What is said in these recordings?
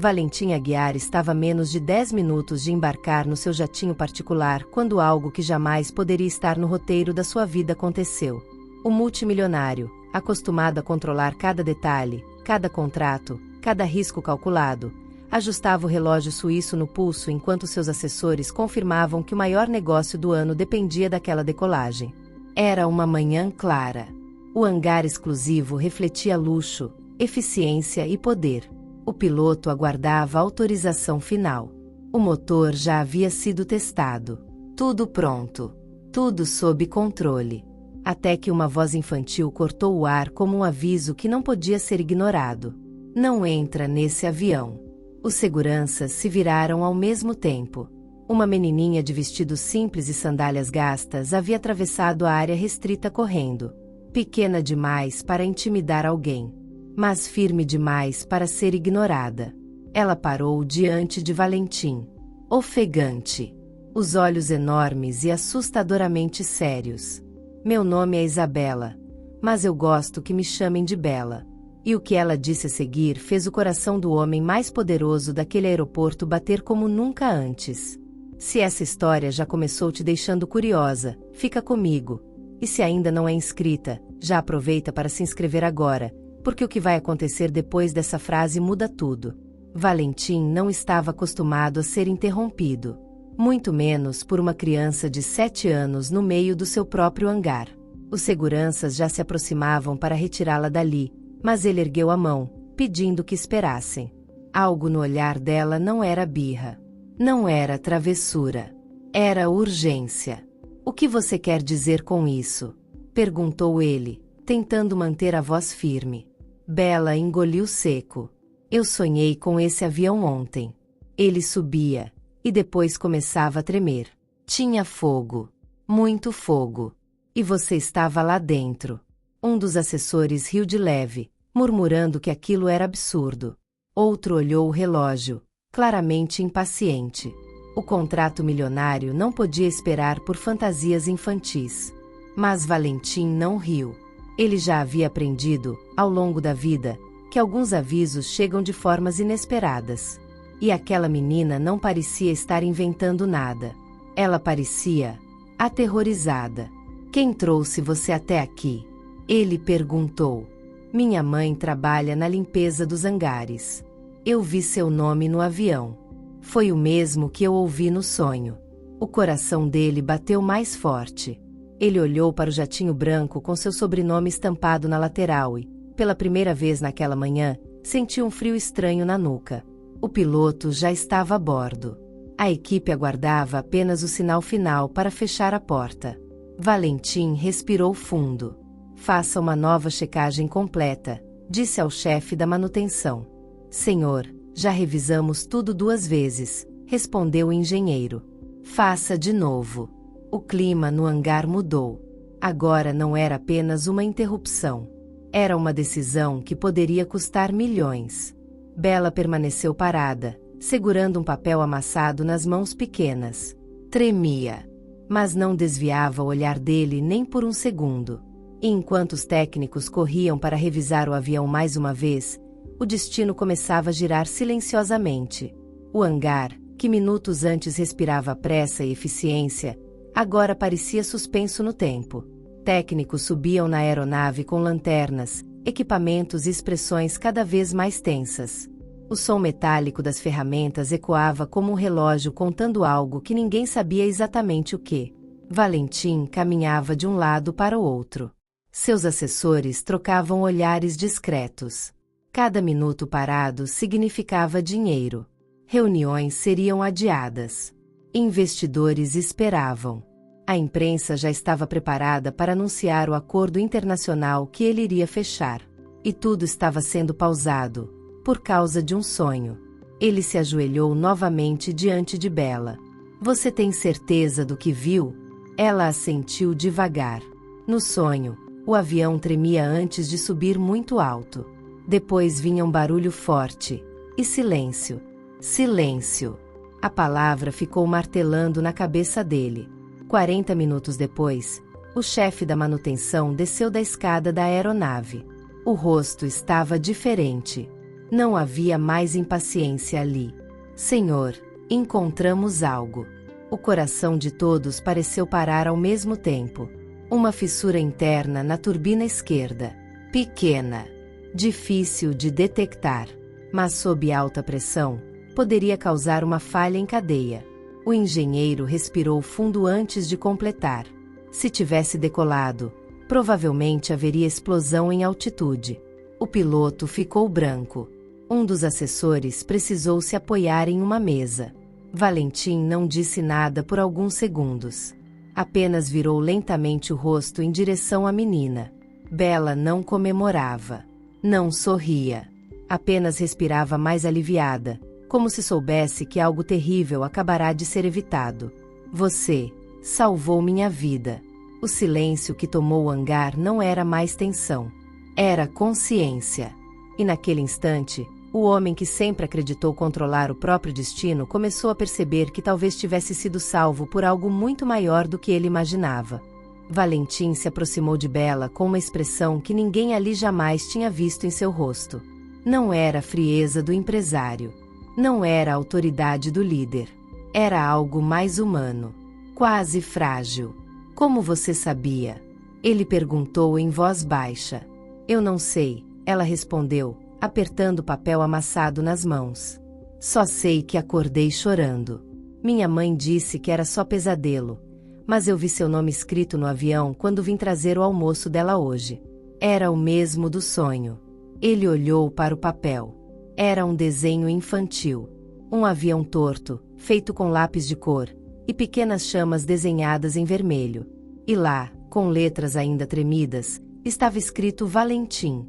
Valentim Aguiar estava a menos de 10 minutos de embarcar no seu jatinho particular quando algo que jamais poderia estar no roteiro da sua vida aconteceu. O multimilionário, acostumado a controlar cada detalhe, cada contrato, cada risco calculado, ajustava o relógio suíço no pulso enquanto seus assessores confirmavam que o maior negócio do ano dependia daquela decolagem. Era uma manhã clara. O hangar exclusivo refletia luxo, eficiência e poder. O piloto aguardava a autorização final. O motor já havia sido testado. Tudo pronto. Tudo sob controle. Até que uma voz infantil cortou o ar como um aviso que não podia ser ignorado. Não entra nesse avião. Os seguranças se viraram ao mesmo tempo. Uma menininha de vestido simples e sandálias gastas havia atravessado a área restrita correndo. Pequena demais para intimidar alguém, mas firme demais para ser ignorada. Ela parou diante de Valentim. Ofegante. Os olhos enormes e assustadoramente sérios. Meu nome é Isabela, mas eu gosto que me chamem de Bela. E o que ela disse a seguir fez o coração do homem mais poderoso daquele aeroporto bater como nunca antes. Se essa história já começou te deixando curiosa, fica comigo. E se ainda não é inscrita, já aproveita para se inscrever agora, porque o que vai acontecer depois dessa frase muda tudo. Valentim não estava acostumado a ser interrompido. Muito menos por uma criança de 7 anos no meio do seu próprio hangar. Os seguranças já se aproximavam para retirá-la dali, mas ele ergueu a mão, pedindo que esperassem. Algo no olhar dela não era birra. Não era travessura. Era urgência. O que você quer dizer com isso? Perguntou ele, tentando manter a voz firme. Bela engoliu seco. Eu sonhei com esse avião ontem. Ele subia, e depois começava a tremer. Tinha fogo. Muito fogo. E você estava lá dentro. Um dos assessores riu de leve, murmurando que aquilo era absurdo. Outro olhou o relógio, claramente impaciente. O contrato milionário não podia esperar por fantasias infantis. Mas Valentim não riu. Ele já havia aprendido, ao longo da vida, que alguns avisos chegam de formas inesperadas. E aquela menina não parecia estar inventando nada. Ela parecia aterrorizada. Quem trouxe você até aqui? Ele perguntou. Minha mãe trabalha na limpeza dos hangares. Eu vi seu nome no avião. Foi o mesmo que eu ouvi no sonho. O coração dele bateu mais forte. Ele olhou para o jatinho branco com seu sobrenome estampado na lateral e, pela primeira vez naquela manhã, sentiu um frio estranho na nuca. O piloto já estava a bordo. A equipe aguardava apenas o sinal final para fechar a porta. Valentim respirou fundo. Faça uma nova checagem completa, disse ao chefe da manutenção. Senhor, já revisamos tudo 2 vezes, respondeu o engenheiro. Faça de novo. O clima no hangar mudou. Agora não era apenas uma interrupção. Era uma decisão que poderia custar milhões. Bela permaneceu parada, segurando um papel amassado nas mãos pequenas. Tremia, mas não desviava o olhar dele nem por um segundo. E enquanto os técnicos corriam para revisar o avião mais uma vez, o destino começava a girar silenciosamente. O hangar, que minutos antes respirava pressa e eficiência, agora parecia suspenso no tempo. Técnicos subiam na aeronave com lanternas, equipamentos e expressões cada vez mais tensas. O som metálico das ferramentas ecoava como um relógio contando algo que ninguém sabia exatamente o que. Valentim caminhava de um lado para o outro. Seus assessores trocavam olhares discretos. Cada minuto parado significava dinheiro. Reuniões seriam adiadas. Investidores esperavam. A imprensa já estava preparada para anunciar o acordo internacional que ele iria fechar. E tudo estava sendo pausado, por causa de um sonho. Ele se ajoelhou novamente diante de Bela. Você tem certeza do que viu? Ela assentiu devagar. No sonho, o avião tremia antes de subir muito alto. Depois vinha um barulho forte. E silêncio. Silêncio. A palavra ficou martelando na cabeça dele. 40 minutos depois, o chefe da manutenção desceu da escada da aeronave. O rosto estava diferente. Não havia mais impaciência ali. Senhor, encontramos algo. O coração de todos pareceu parar ao mesmo tempo. Uma fissura interna na turbina esquerda. Pequena. Difícil de detectar. Mas sob alta pressão, poderia causar uma falha em cadeia. O engenheiro respirou fundo antes de completar. Se tivesse decolado, provavelmente haveria explosão em altitude. O piloto ficou branco. Um dos assessores precisou se apoiar em uma mesa. Valentim não disse nada por alguns segundos. Apenas virou lentamente o rosto em direção à menina. Bela não comemorava. Não sorria. Apenas respirava mais aliviada, como se soubesse que algo terrível acabará de ser evitado. Você salvou minha vida. O silêncio que tomou o hangar não era mais tensão. Era consciência. E naquele instante, o homem que sempre acreditou controlar o próprio destino começou a perceber que talvez tivesse sido salvo por algo muito maior do que ele imaginava. Valentim se aproximou de Bela com uma expressão que ninguém ali jamais tinha visto em seu rosto. Não era a frieza do empresário. Não era a autoridade do líder. Era algo mais humano. Quase frágil. Como você sabia? Ele perguntou em voz baixa. Eu não sei, ela respondeu, apertando o papel amassado nas mãos. Só sei que acordei chorando. Minha mãe disse que era só pesadelo, mas eu vi seu nome escrito no avião quando vim trazer o almoço dela hoje. Era o mesmo do sonho. Ele olhou para o papel. Era um desenho infantil. Um avião torto, feito com lápis de cor, e pequenas chamas desenhadas em vermelho. E lá, com letras ainda tremidas, estava escrito Valentim.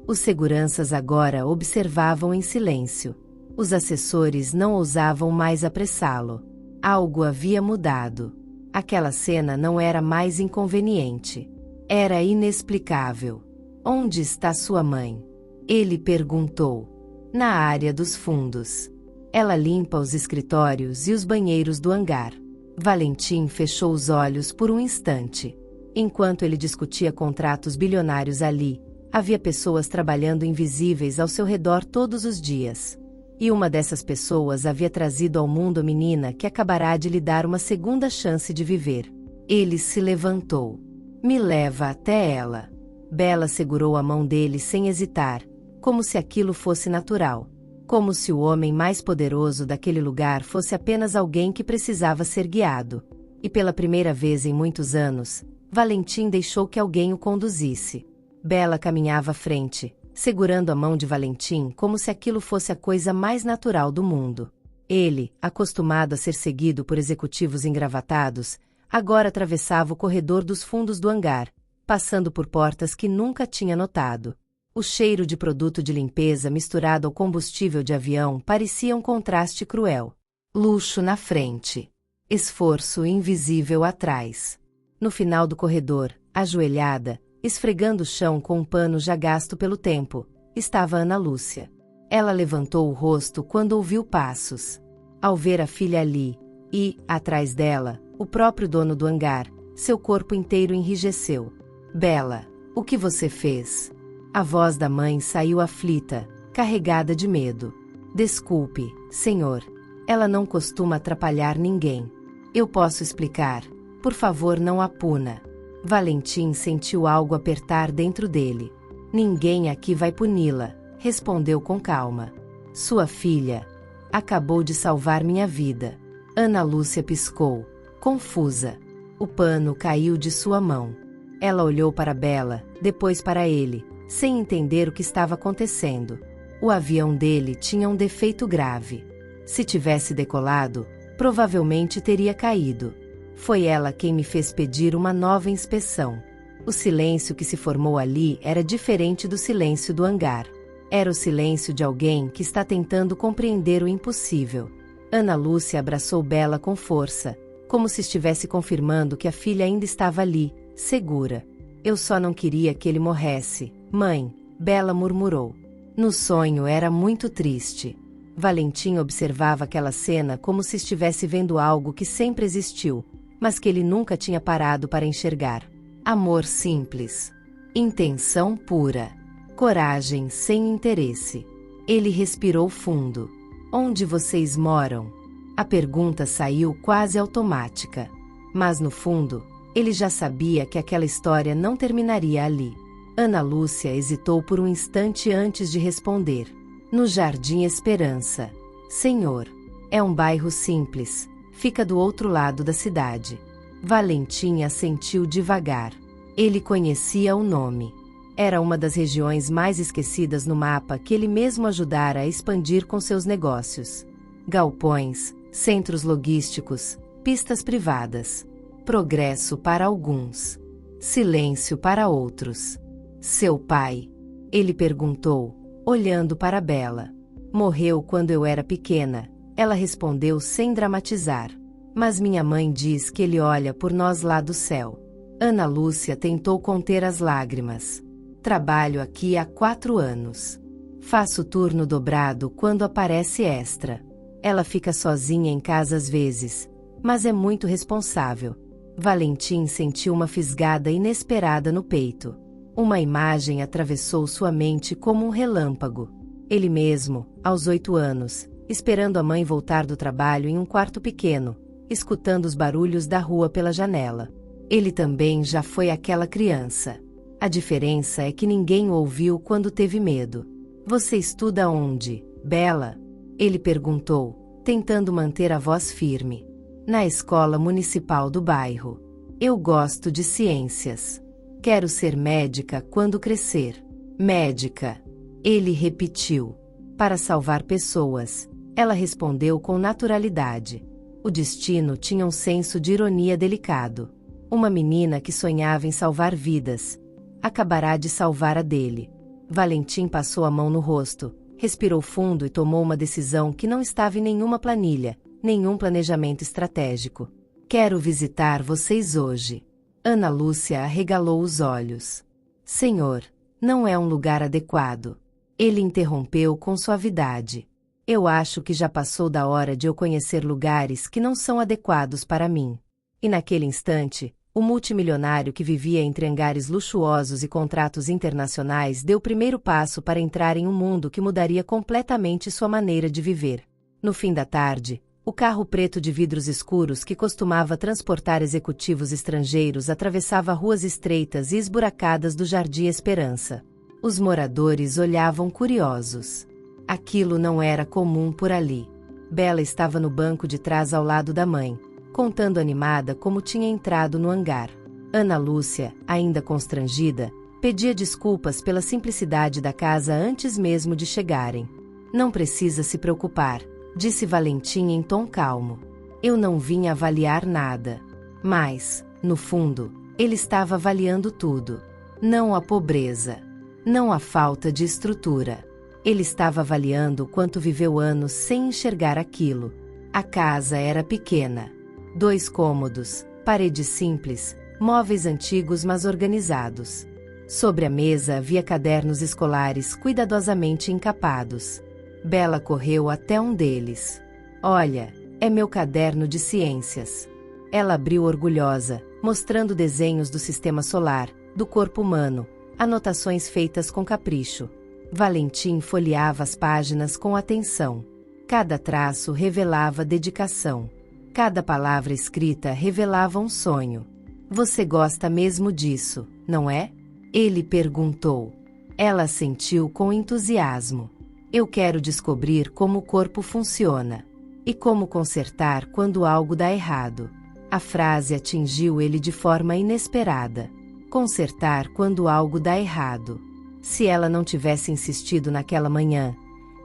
Os seguranças agora observavam em silêncio. Os assessores não ousavam mais apressá-lo. Algo havia mudado. Aquela cena não era mais inconveniente. Era inexplicável. Onde está sua mãe? Ele perguntou. Na área dos fundos. Ela limpa os escritórios e os banheiros do hangar. Valentim fechou os olhos por um instante. Enquanto ele discutia contratos bilionários ali, havia pessoas trabalhando invisíveis ao seu redor todos os dias. E uma dessas pessoas havia trazido ao mundo a menina que acabará de lhe dar uma segunda chance de viver. Ele se levantou. Me leva até ela. Bela segurou a mão dele sem hesitar, como se aquilo fosse natural. Como se o homem mais poderoso daquele lugar fosse apenas alguém que precisava ser guiado. E pela primeira vez em muitos anos, Valentim deixou que alguém o conduzisse. Bela caminhava à frente, segurando a mão de Valentim como se aquilo fosse a coisa mais natural do mundo. Ele, acostumado a ser seguido por executivos engravatados, agora atravessava o corredor dos fundos do hangar, passando por portas que nunca tinha notado. O cheiro de produto de limpeza misturado ao combustível de avião parecia um contraste cruel. Luxo na frente. Esforço invisível atrás. No final do corredor, ajoelhada, esfregando o chão com um pano já gasto pelo tempo, estava Ana Lúcia. Ela levantou o rosto quando ouviu passos. Ao ver a filha ali, e, atrás dela, o próprio dono do hangar, seu corpo inteiro enrijeceu. Bela, o que você fez? A voz da mãe saiu aflita, carregada de medo. Desculpe, senhor. Ela não costuma atrapalhar ninguém. Eu posso explicar. Por favor, não a puna. Valentim sentiu algo apertar dentro dele. Ninguém aqui vai puni-la, respondeu com calma. Sua filha acabou de salvar minha vida. Ana Lúcia piscou, confusa. O pano caiu de sua mão. Ela olhou para Bela, depois para ele, sem entender o que estava acontecendo. O avião dele tinha um defeito grave. Se tivesse decolado, provavelmente teria caído. Foi ela quem me fez pedir uma nova inspeção. O silêncio que se formou ali era diferente do silêncio do hangar. Era o silêncio de alguém que está tentando compreender o impossível. Ana Lúcia abraçou Bela com força, como se estivesse confirmando que a filha ainda estava ali, segura. Eu só não queria que ele morresse, mãe, Bela murmurou. No sonho era muito triste. Valentim observava aquela cena como se estivesse vendo algo que sempre existiu, mas que ele nunca tinha parado para enxergar. Amor simples. Intenção pura. Coragem sem interesse. Ele respirou fundo. Onde vocês moram? A pergunta saiu quase automática. Mas no fundo, ele já sabia que aquela história não terminaria ali. Ana Lúcia hesitou por um instante antes de responder. No Jardim Esperança. Senhor. É um bairro simples. Fica do outro lado da cidade. Valentim assentiu devagar. Ele conhecia o nome. Era uma das regiões mais esquecidas no mapa que ele mesmo ajudara a expandir com seus negócios. Galpões, centros logísticos, pistas privadas. Progresso para alguns. Silêncio para outros. Seu pai? Ele perguntou, olhando para Bela. Morreu quando eu era pequena, ela respondeu sem dramatizar. Mas minha mãe diz que ele olha por nós lá do céu. Ana Lúcia tentou conter as lágrimas. Trabalho aqui há 4 anos. Faço turno dobrado quando aparece extra. Ela fica sozinha em casa às vezes, mas é muito responsável. Valentim sentiu uma fisgada inesperada no peito. Uma imagem atravessou sua mente como um relâmpago. Ele mesmo, aos 8 anos, esperando a mãe voltar do trabalho em um quarto pequeno, escutando os barulhos da rua pela janela. Ele também já foi aquela criança. A diferença é que ninguém o ouviu quando teve medo. Você estuda onde, Bela? Ele perguntou, tentando manter a voz firme. Na escola municipal do bairro. Eu gosto de ciências. Quero ser médica quando crescer. Médica. Ele repetiu. Para salvar pessoas. Ela respondeu com naturalidade. O destino tinha um senso de ironia delicado. Uma menina que sonhava em salvar vidas. Acabará de salvar a dele. Valentim passou a mão no rosto, respirou fundo e tomou uma decisão que não estava em nenhuma planilha, nenhum planejamento estratégico. Quero visitar vocês hoje. Ana Lúcia arregalou os olhos. Senhor, não é um lugar adequado. Ele interrompeu com suavidade. Eu acho que já passou da hora de eu conhecer lugares que não são adequados para mim. E naquele instante, o multimilionário que vivia entre hangares luxuosos e contratos internacionais deu o primeiro passo para entrar em um mundo que mudaria completamente sua maneira de viver. No fim da tarde, o carro preto de vidros escuros que costumava transportar executivos estrangeiros atravessava ruas estreitas e esburacadas do Jardim Esperança. Os moradores olhavam curiosos. Aquilo não era comum por ali. Bela estava no banco de trás ao lado da mãe, contando animada como tinha entrado no hangar. Ana Lúcia, ainda constrangida, pedia desculpas pela simplicidade da casa antes mesmo de chegarem. Não precisa se preocupar, disse Valentim em tom calmo. Eu não vim avaliar nada. Mas, no fundo, ele estava avaliando tudo. Não a pobreza. Não a falta de estrutura. Ele estava avaliando quanto viveu anos sem enxergar aquilo. A casa era pequena. 2 cômodos, paredes simples, móveis antigos mas organizados. Sobre a mesa havia cadernos escolares cuidadosamente encapados. Bela correu até um deles. Olha, é meu caderno de ciências. Ela abriu orgulhosa, mostrando desenhos do sistema solar, do corpo humano, anotações feitas com capricho. Valentim folheava as páginas com atenção. Cada traço revelava dedicação. Cada palavra escrita revelava um sonho. Você gosta mesmo disso, não é? Ele perguntou. Ela assentiu com entusiasmo. Eu quero descobrir como o corpo funciona. E como consertar quando algo dá errado. A frase atingiu ele de forma inesperada. Consertar quando algo dá errado. Se ela não tivesse insistido naquela manhã,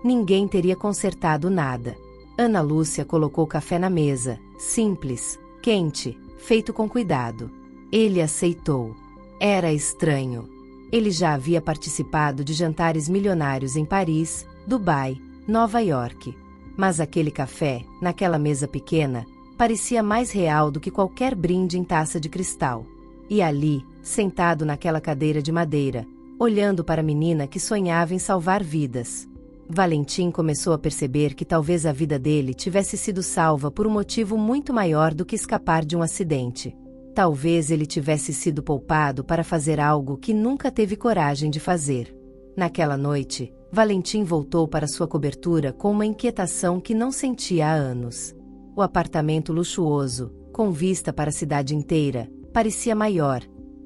ninguém teria consertado nada. Ana Lúcia colocou café na mesa, simples, quente, feito com cuidado. Ele aceitou. Era estranho. Ele já havia participado de jantares milionários em Paris, Dubai, Nova York. Mas aquele café, naquela mesa pequena, parecia mais real do que qualquer brinde em taça de cristal. E ali, sentado naquela cadeira de madeira, olhando para a menina que sonhava em salvar vidas. Valentim começou a perceber que talvez a vida dele tivesse sido salva por um motivo muito maior do que escapar de um acidente. Talvez ele tivesse sido poupado para fazer algo que nunca teve coragem de fazer. Naquela noite, Valentim voltou para sua cobertura com uma inquietação que não sentia há anos. O apartamento luxuoso, com vista para a cidade inteira, parecia maior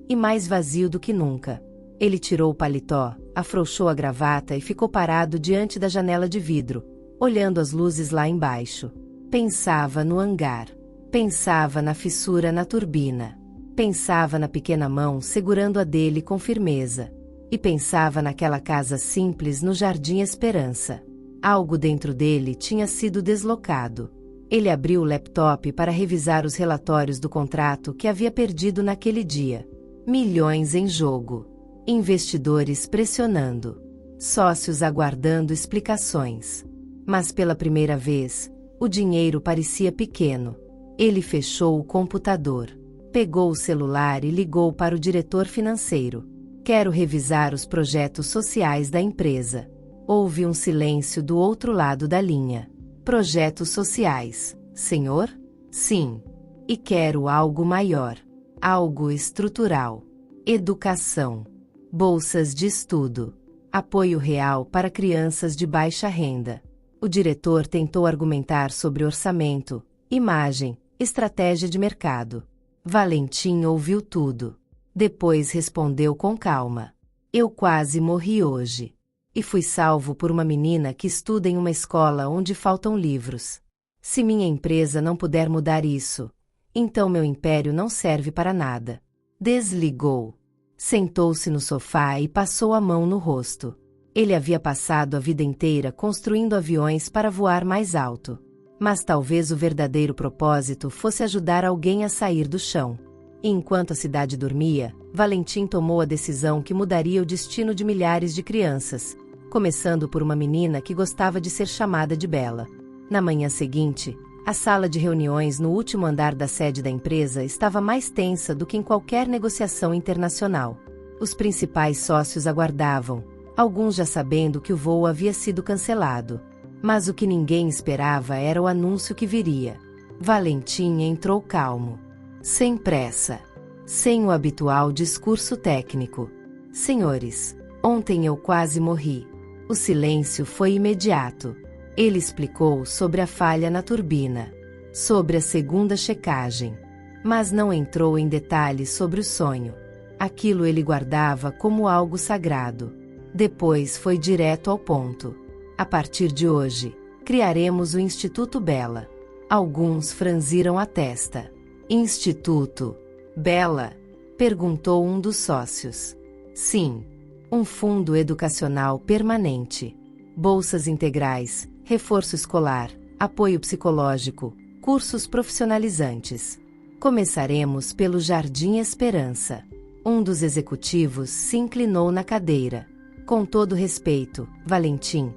e mais vazio do que nunca. Ele tirou o paletó, afrouxou a gravata e ficou parado diante da janela de vidro, olhando as luzes lá embaixo. Pensava no hangar. Pensava na fissura na turbina. Pensava na pequena mão segurando a dele com firmeza. E pensava naquela casa simples no Jardim Esperança. Algo dentro dele tinha sido deslocado. Ele abriu o laptop para revisar os relatórios do contrato que havia perdido naquele dia. Milhões em jogo. Investidores pressionando. Sócios aguardando explicações. Mas pela primeira vez, o dinheiro parecia pequeno. Ele fechou o computador. Pegou o celular e ligou para o diretor financeiro. Quero revisar os projetos sociais da empresa. Houve um silêncio do outro lado da linha. Projetos sociais, senhor? Sim. E quero algo maior. Algo estrutural. Educação. Bolsas de estudo. Apoio real para crianças de baixa renda. O diretor tentou argumentar sobre orçamento, imagem, estratégia de mercado. Valentim ouviu tudo. Depois respondeu com calma. Eu quase morri hoje. E fui salvo por uma menina que estuda em uma escola onde faltam livros. Se minha empresa não puder mudar isso, então meu império não serve para nada. Desligou. Sentou-se no sofá e passou a mão no rosto. Ele havia passado a vida inteira construindo aviões para voar mais alto. Mas talvez o verdadeiro propósito fosse ajudar alguém a sair do chão. E enquanto a cidade dormia, Valentim tomou a decisão que mudaria o destino de milhares de crianças, começando por uma menina que gostava de ser chamada de Bela. Na manhã seguinte, a sala de reuniões no último andar da sede da empresa estava mais tensa do que em qualquer negociação internacional. Os principais sócios aguardavam, alguns já sabendo que o voo havia sido cancelado. Mas o que ninguém esperava era o anúncio que viria. Valentim entrou calmo. Sem pressa. Sem o habitual discurso técnico. Senhores, ontem eu quase morri. O silêncio foi imediato. Ele explicou sobre a falha na turbina. Sobre a segunda checagem. Mas não entrou em detalhes sobre o sonho. Aquilo ele guardava como algo sagrado. Depois foi direto ao ponto. A partir de hoje, criaremos o Instituto Bela. Alguns franziram a testa. Instituto Bela? Perguntou um dos sócios. Sim. Um fundo educacional permanente. Bolsas integrais, reforço escolar, apoio psicológico, cursos profissionalizantes. Começaremos pelo Jardim Esperança. Um dos executivos se inclinou na cadeira. Com todo respeito, Valentim,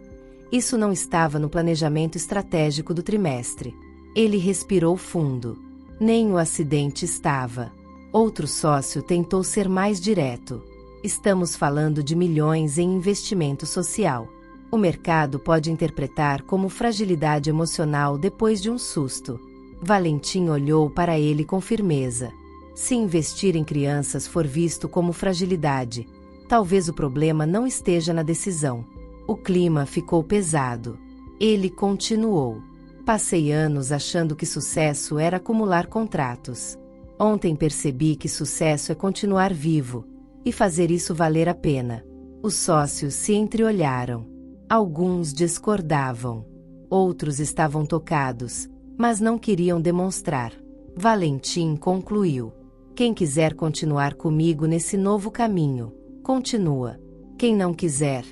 isso não estava no planejamento estratégico do trimestre. Ele respirou fundo. Nem o acidente estava. Outro sócio tentou ser mais direto. Estamos falando de milhões em investimento social. O mercado pode interpretar como fragilidade emocional depois de um susto. Valentim olhou para ele com firmeza. Se investir em crianças for visto como fragilidade, talvez o problema não esteja na decisão. O clima ficou pesado. Ele continuou. Passei anos achando que sucesso era acumular contratos. Ontem percebi que sucesso é continuar vivo e fazer isso valer a pena. Os sócios se entreolharam. Alguns discordavam. Outros estavam tocados, mas não queriam demonstrar. Valentim concluiu. Quem quiser continuar comigo nesse novo caminho, continua. Quem não quiser,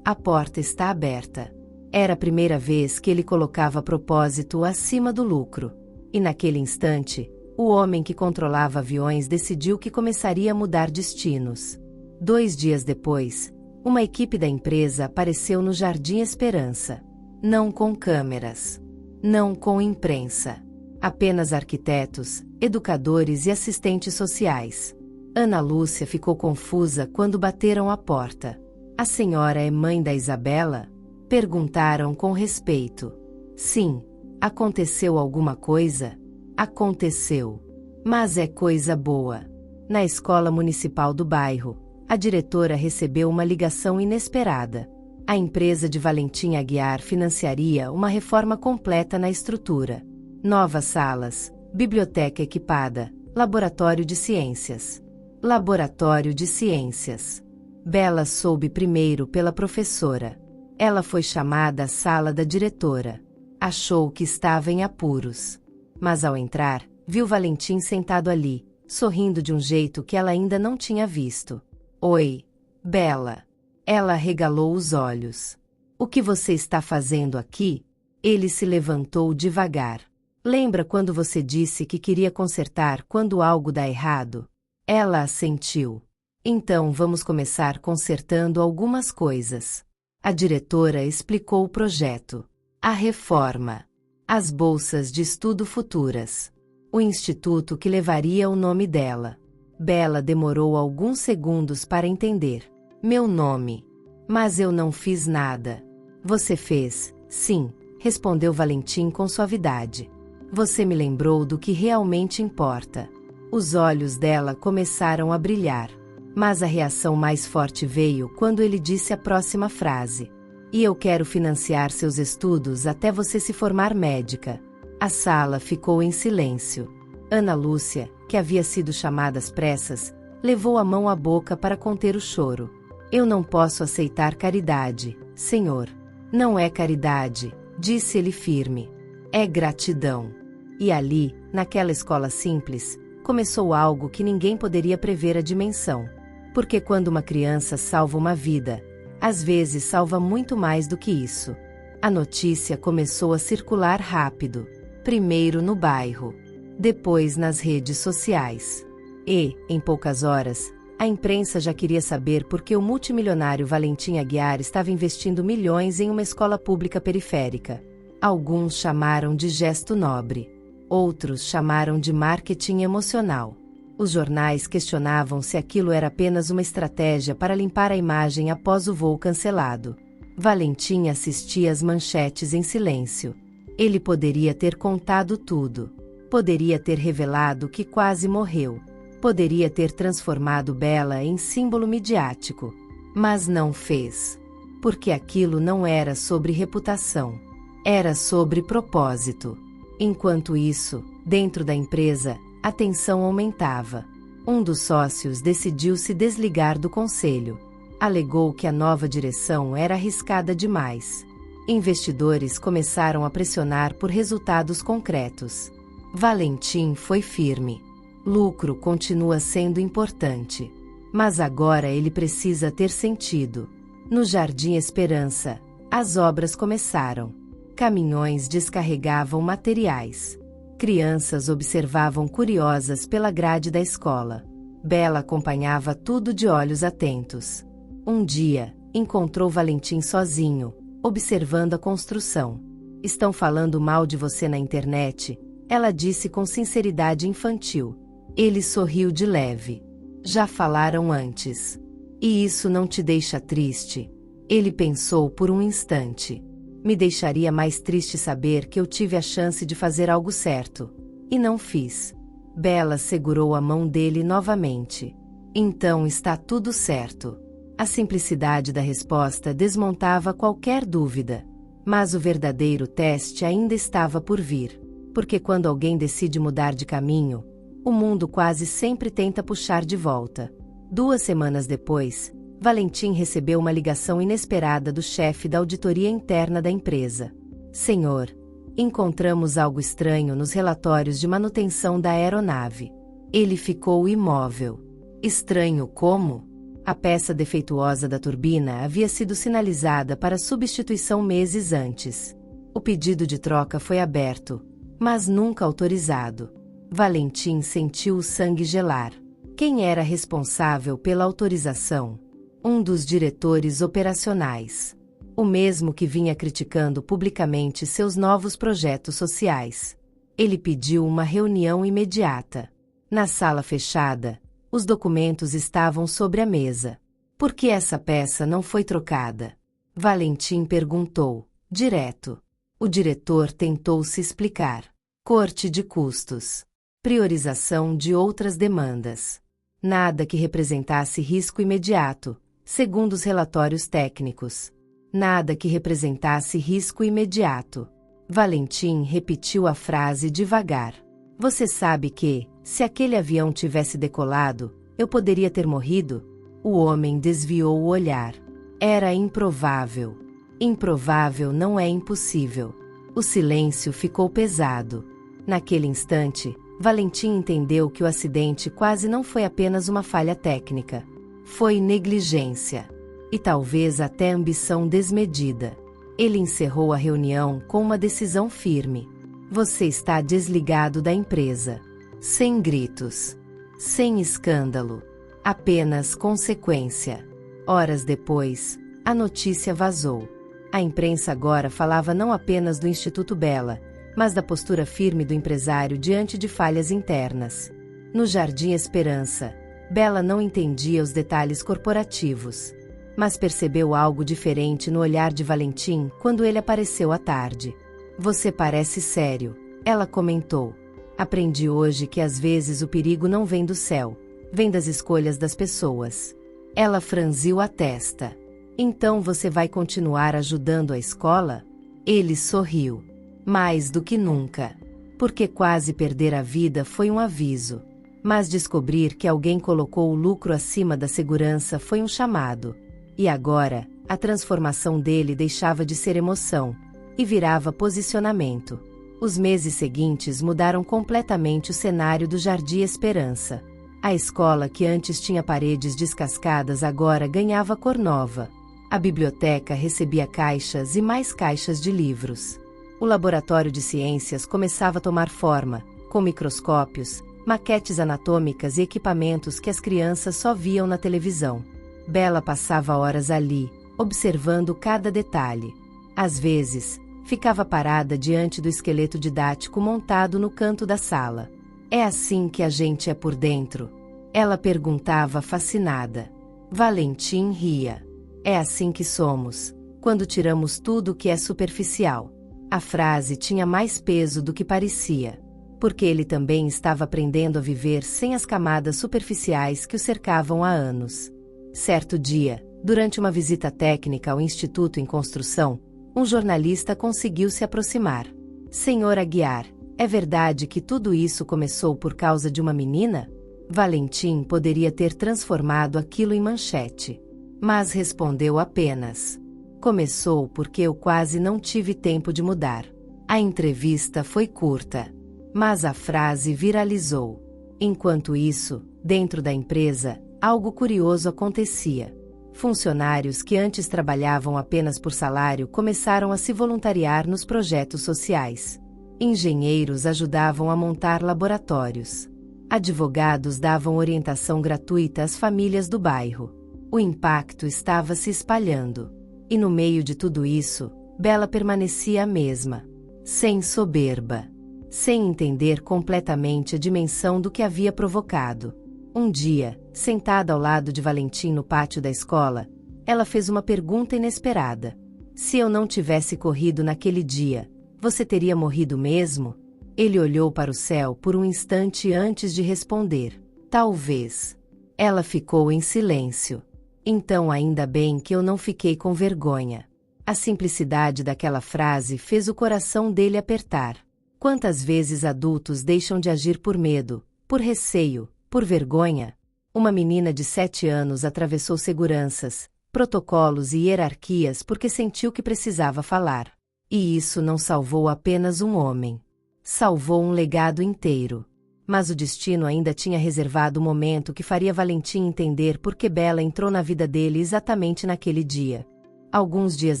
a porta está aberta. Era a primeira vez que ele colocava propósito acima do lucro. E naquele instante, o homem que controlava aviões decidiu que começaria a mudar destinos. 2 dias depois, uma equipe da empresa apareceu no Jardim Esperança. Não com câmeras. Não com imprensa. Apenas arquitetos, educadores e assistentes sociais. Ana Lúcia ficou confusa quando bateram à porta. A senhora é mãe da Isabela? Perguntaram com respeito. Sim. Aconteceu alguma coisa? Aconteceu. Mas é coisa boa. Na escola municipal do bairro, A diretora recebeu uma ligação inesperada. A empresa de Valentim Aguiar financiaria uma reforma completa na estrutura. Novas salas, biblioteca equipada, laboratório de ciências. Laboratório de ciências. Bela soube primeiro pela professora. Ela foi chamada à sala da diretora. Achou que estava em apuros. Mas ao entrar, viu Valentim sentado ali, sorrindo de um jeito que ela ainda não tinha visto. Oi, Bela. Ela regalou os olhos. O que você está fazendo aqui? Ele se levantou devagar. Lembra quando você disse que queria consertar quando algo dá errado? Ela assentiu. Então vamos começar consertando algumas coisas. A diretora explicou o projeto. A reforma. As bolsas de estudo futuras. O instituto que levaria o nome dela. Bela demorou alguns segundos para entender. Meu nome. Mas eu não fiz nada. Você fez, sim, respondeu Valentim com suavidade. Você me lembrou do que realmente importa. Os olhos dela começaram a brilhar. Mas a reação mais forte veio quando ele disse a próxima frase. E eu quero financiar seus estudos até você se formar médica. A sala ficou em silêncio. Ana Lúcia, que havia sido chamada às pressas, levou a mão à boca para conter o choro. Eu não posso aceitar caridade, senhor. Não é caridade, disse ele firme. É gratidão. E ali, naquela escola simples, começou algo que ninguém poderia prever a dimensão. Porque quando uma criança salva uma vida, às vezes salva muito mais do que isso. A notícia começou a circular rápido. Primeiro no bairro, depois nas redes sociais. E, em poucas horas, a imprensa já queria saber por que o multimilionário Valentim Aguiar estava investindo milhões em uma escola pública periférica. Alguns chamaram de gesto nobre. Outros chamaram de marketing emocional. Os jornais questionavam se aquilo era apenas uma estratégia para limpar a imagem após o voo cancelado. Valentim assistia às manchetes em silêncio. Ele poderia ter contado tudo. Poderia ter revelado que quase morreu. Poderia ter transformado Bela em símbolo midiático. Mas não fez. Porque aquilo não era sobre reputação. Era sobre propósito. Enquanto isso, dentro da empresa, a tensão aumentava. Um dos sócios decidiu se desligar do conselho. Alegou que a nova direção era arriscada demais. Investidores começaram a pressionar por resultados concretos. Valentim foi firme. Lucro continua sendo importante. Mas agora ele precisa ter sentido. No Jardim Esperança, as obras começaram. Caminhões descarregavam materiais. Crianças observavam curiosas pela grade da escola. Bela acompanhava tudo de olhos atentos. Um dia, encontrou Valentim sozinho, observando a construção. Estão falando mal de você na internet, ela disse com sinceridade infantil. Ele sorriu de leve. Já falaram antes. E isso não te deixa triste? Ele pensou por um instante. Me deixaria mais triste saber que eu tive a chance de fazer algo certo. E não fiz. Bela segurou a mão dele novamente. Então está tudo certo. A simplicidade da resposta desmontava qualquer dúvida. Mas o verdadeiro teste ainda estava por vir. Porque quando alguém decide mudar de caminho, o mundo quase sempre tenta puxar de volta. 2 semanas depois, Valentim recebeu uma ligação inesperada do chefe da auditoria interna da empresa. Senhor, encontramos algo estranho nos relatórios de manutenção da aeronave. Ele ficou imóvel. Estranho como? A peça defeituosa da turbina havia sido sinalizada para substituição meses antes. O pedido de troca foi aberto, mas nunca autorizado. Valentim sentiu o sangue gelar. Quem era responsável pela autorização? Um dos diretores operacionais. O mesmo que vinha criticando publicamente seus novos projetos sociais. Ele pediu uma reunião imediata. Na sala fechada, os documentos estavam sobre a mesa. Por que essa peça não foi trocada? Valentim perguntou, direto. O diretor tentou se explicar. Corte de custos. Priorização de outras demandas. Nada que representasse risco imediato, segundo os relatórios técnicos. Nada que representasse risco imediato. Valentim repetiu a frase devagar. Você sabe que, se aquele avião tivesse decolado, eu poderia ter morrido? O homem desviou o olhar. Era improvável. Improvável não é impossível. O silêncio ficou pesado. Naquele instante, Valentim entendeu que o acidente quase não foi apenas uma falha técnica. Foi negligência. E talvez até ambição desmedida. Ele encerrou a reunião com uma decisão firme. Você está desligado da empresa. Sem gritos. Sem escândalo. Apenas consequência. Horas depois, a notícia vazou. A imprensa agora falava não apenas do Instituto Bella, mas da postura firme do empresário diante de falhas internas. No Jardim Esperança, Bella não entendia os detalhes corporativos, mas percebeu algo diferente no olhar de Valentim quando ele apareceu à tarde. Você parece sério, ela comentou. Aprendi hoje que às vezes o perigo não vem do céu, vem das escolhas das pessoas. Ela franziu a testa. Então você vai continuar ajudando a escola? Ele sorriu. Mais do que nunca. Porque quase perder a vida foi um aviso. Mas descobrir que alguém colocou o lucro acima da segurança foi um chamado. E agora, a transformação dele deixava de ser emoção e virava posicionamento. Os meses seguintes mudaram completamente o cenário do Jardim Esperança. A escola que antes tinha paredes descascadas agora ganhava cor nova. A biblioteca recebia caixas e mais caixas de livros. O laboratório de ciências começava a tomar forma, com microscópios, maquetes anatômicas e equipamentos que as crianças só viam na televisão. Bella passava horas ali, observando cada detalhe. Às vezes, ficava parada diante do esqueleto didático montado no canto da sala. É assim que a gente é por dentro? Ela perguntava fascinada. Valentim ria. É assim que somos, quando tiramos tudo o que é superficial. A frase tinha mais peso do que parecia, porque ele também estava aprendendo a viver sem as camadas superficiais que o cercavam há anos. Certo dia, durante uma visita técnica ao Instituto em Construção, um jornalista conseguiu se aproximar. Senhor Aguiar, é verdade que tudo isso começou por causa de uma menina? Valentim poderia ter transformado aquilo em manchete. Mas respondeu apenas: começou porque eu quase não tive tempo de mudar. A entrevista foi curta, mas a frase viralizou. Enquanto isso, dentro da empresa, algo curioso acontecia. Funcionários que antes trabalhavam apenas por salário começaram a se voluntariar nos projetos sociais. Engenheiros ajudavam a montar laboratórios. Advogados davam orientação gratuita às famílias do bairro. O impacto estava se espalhando. E no meio de tudo isso, Bella permanecia a mesma. Sem soberba. Sem entender completamente a dimensão do que havia provocado. Um dia, sentada ao lado de Valentim no pátio da escola, ela fez uma pergunta inesperada. Se eu não tivesse corrido naquele dia, você teria morrido mesmo? Ele olhou para o céu por um instante antes de responder. Talvez. Ela ficou em silêncio. Então ainda bem que eu não fiquei com vergonha. A simplicidade daquela frase fez o coração dele apertar. Quantas vezes adultos deixam de agir por medo, por receio, por vergonha? Uma menina de 7 anos atravessou seguranças, protocolos e hierarquias porque sentiu que precisava falar. E isso não salvou apenas um homem. Salvou um legado inteiro. Mas o destino ainda tinha reservado o momento que faria Valentim entender por que Bella entrou na vida dele exatamente naquele dia. Alguns dias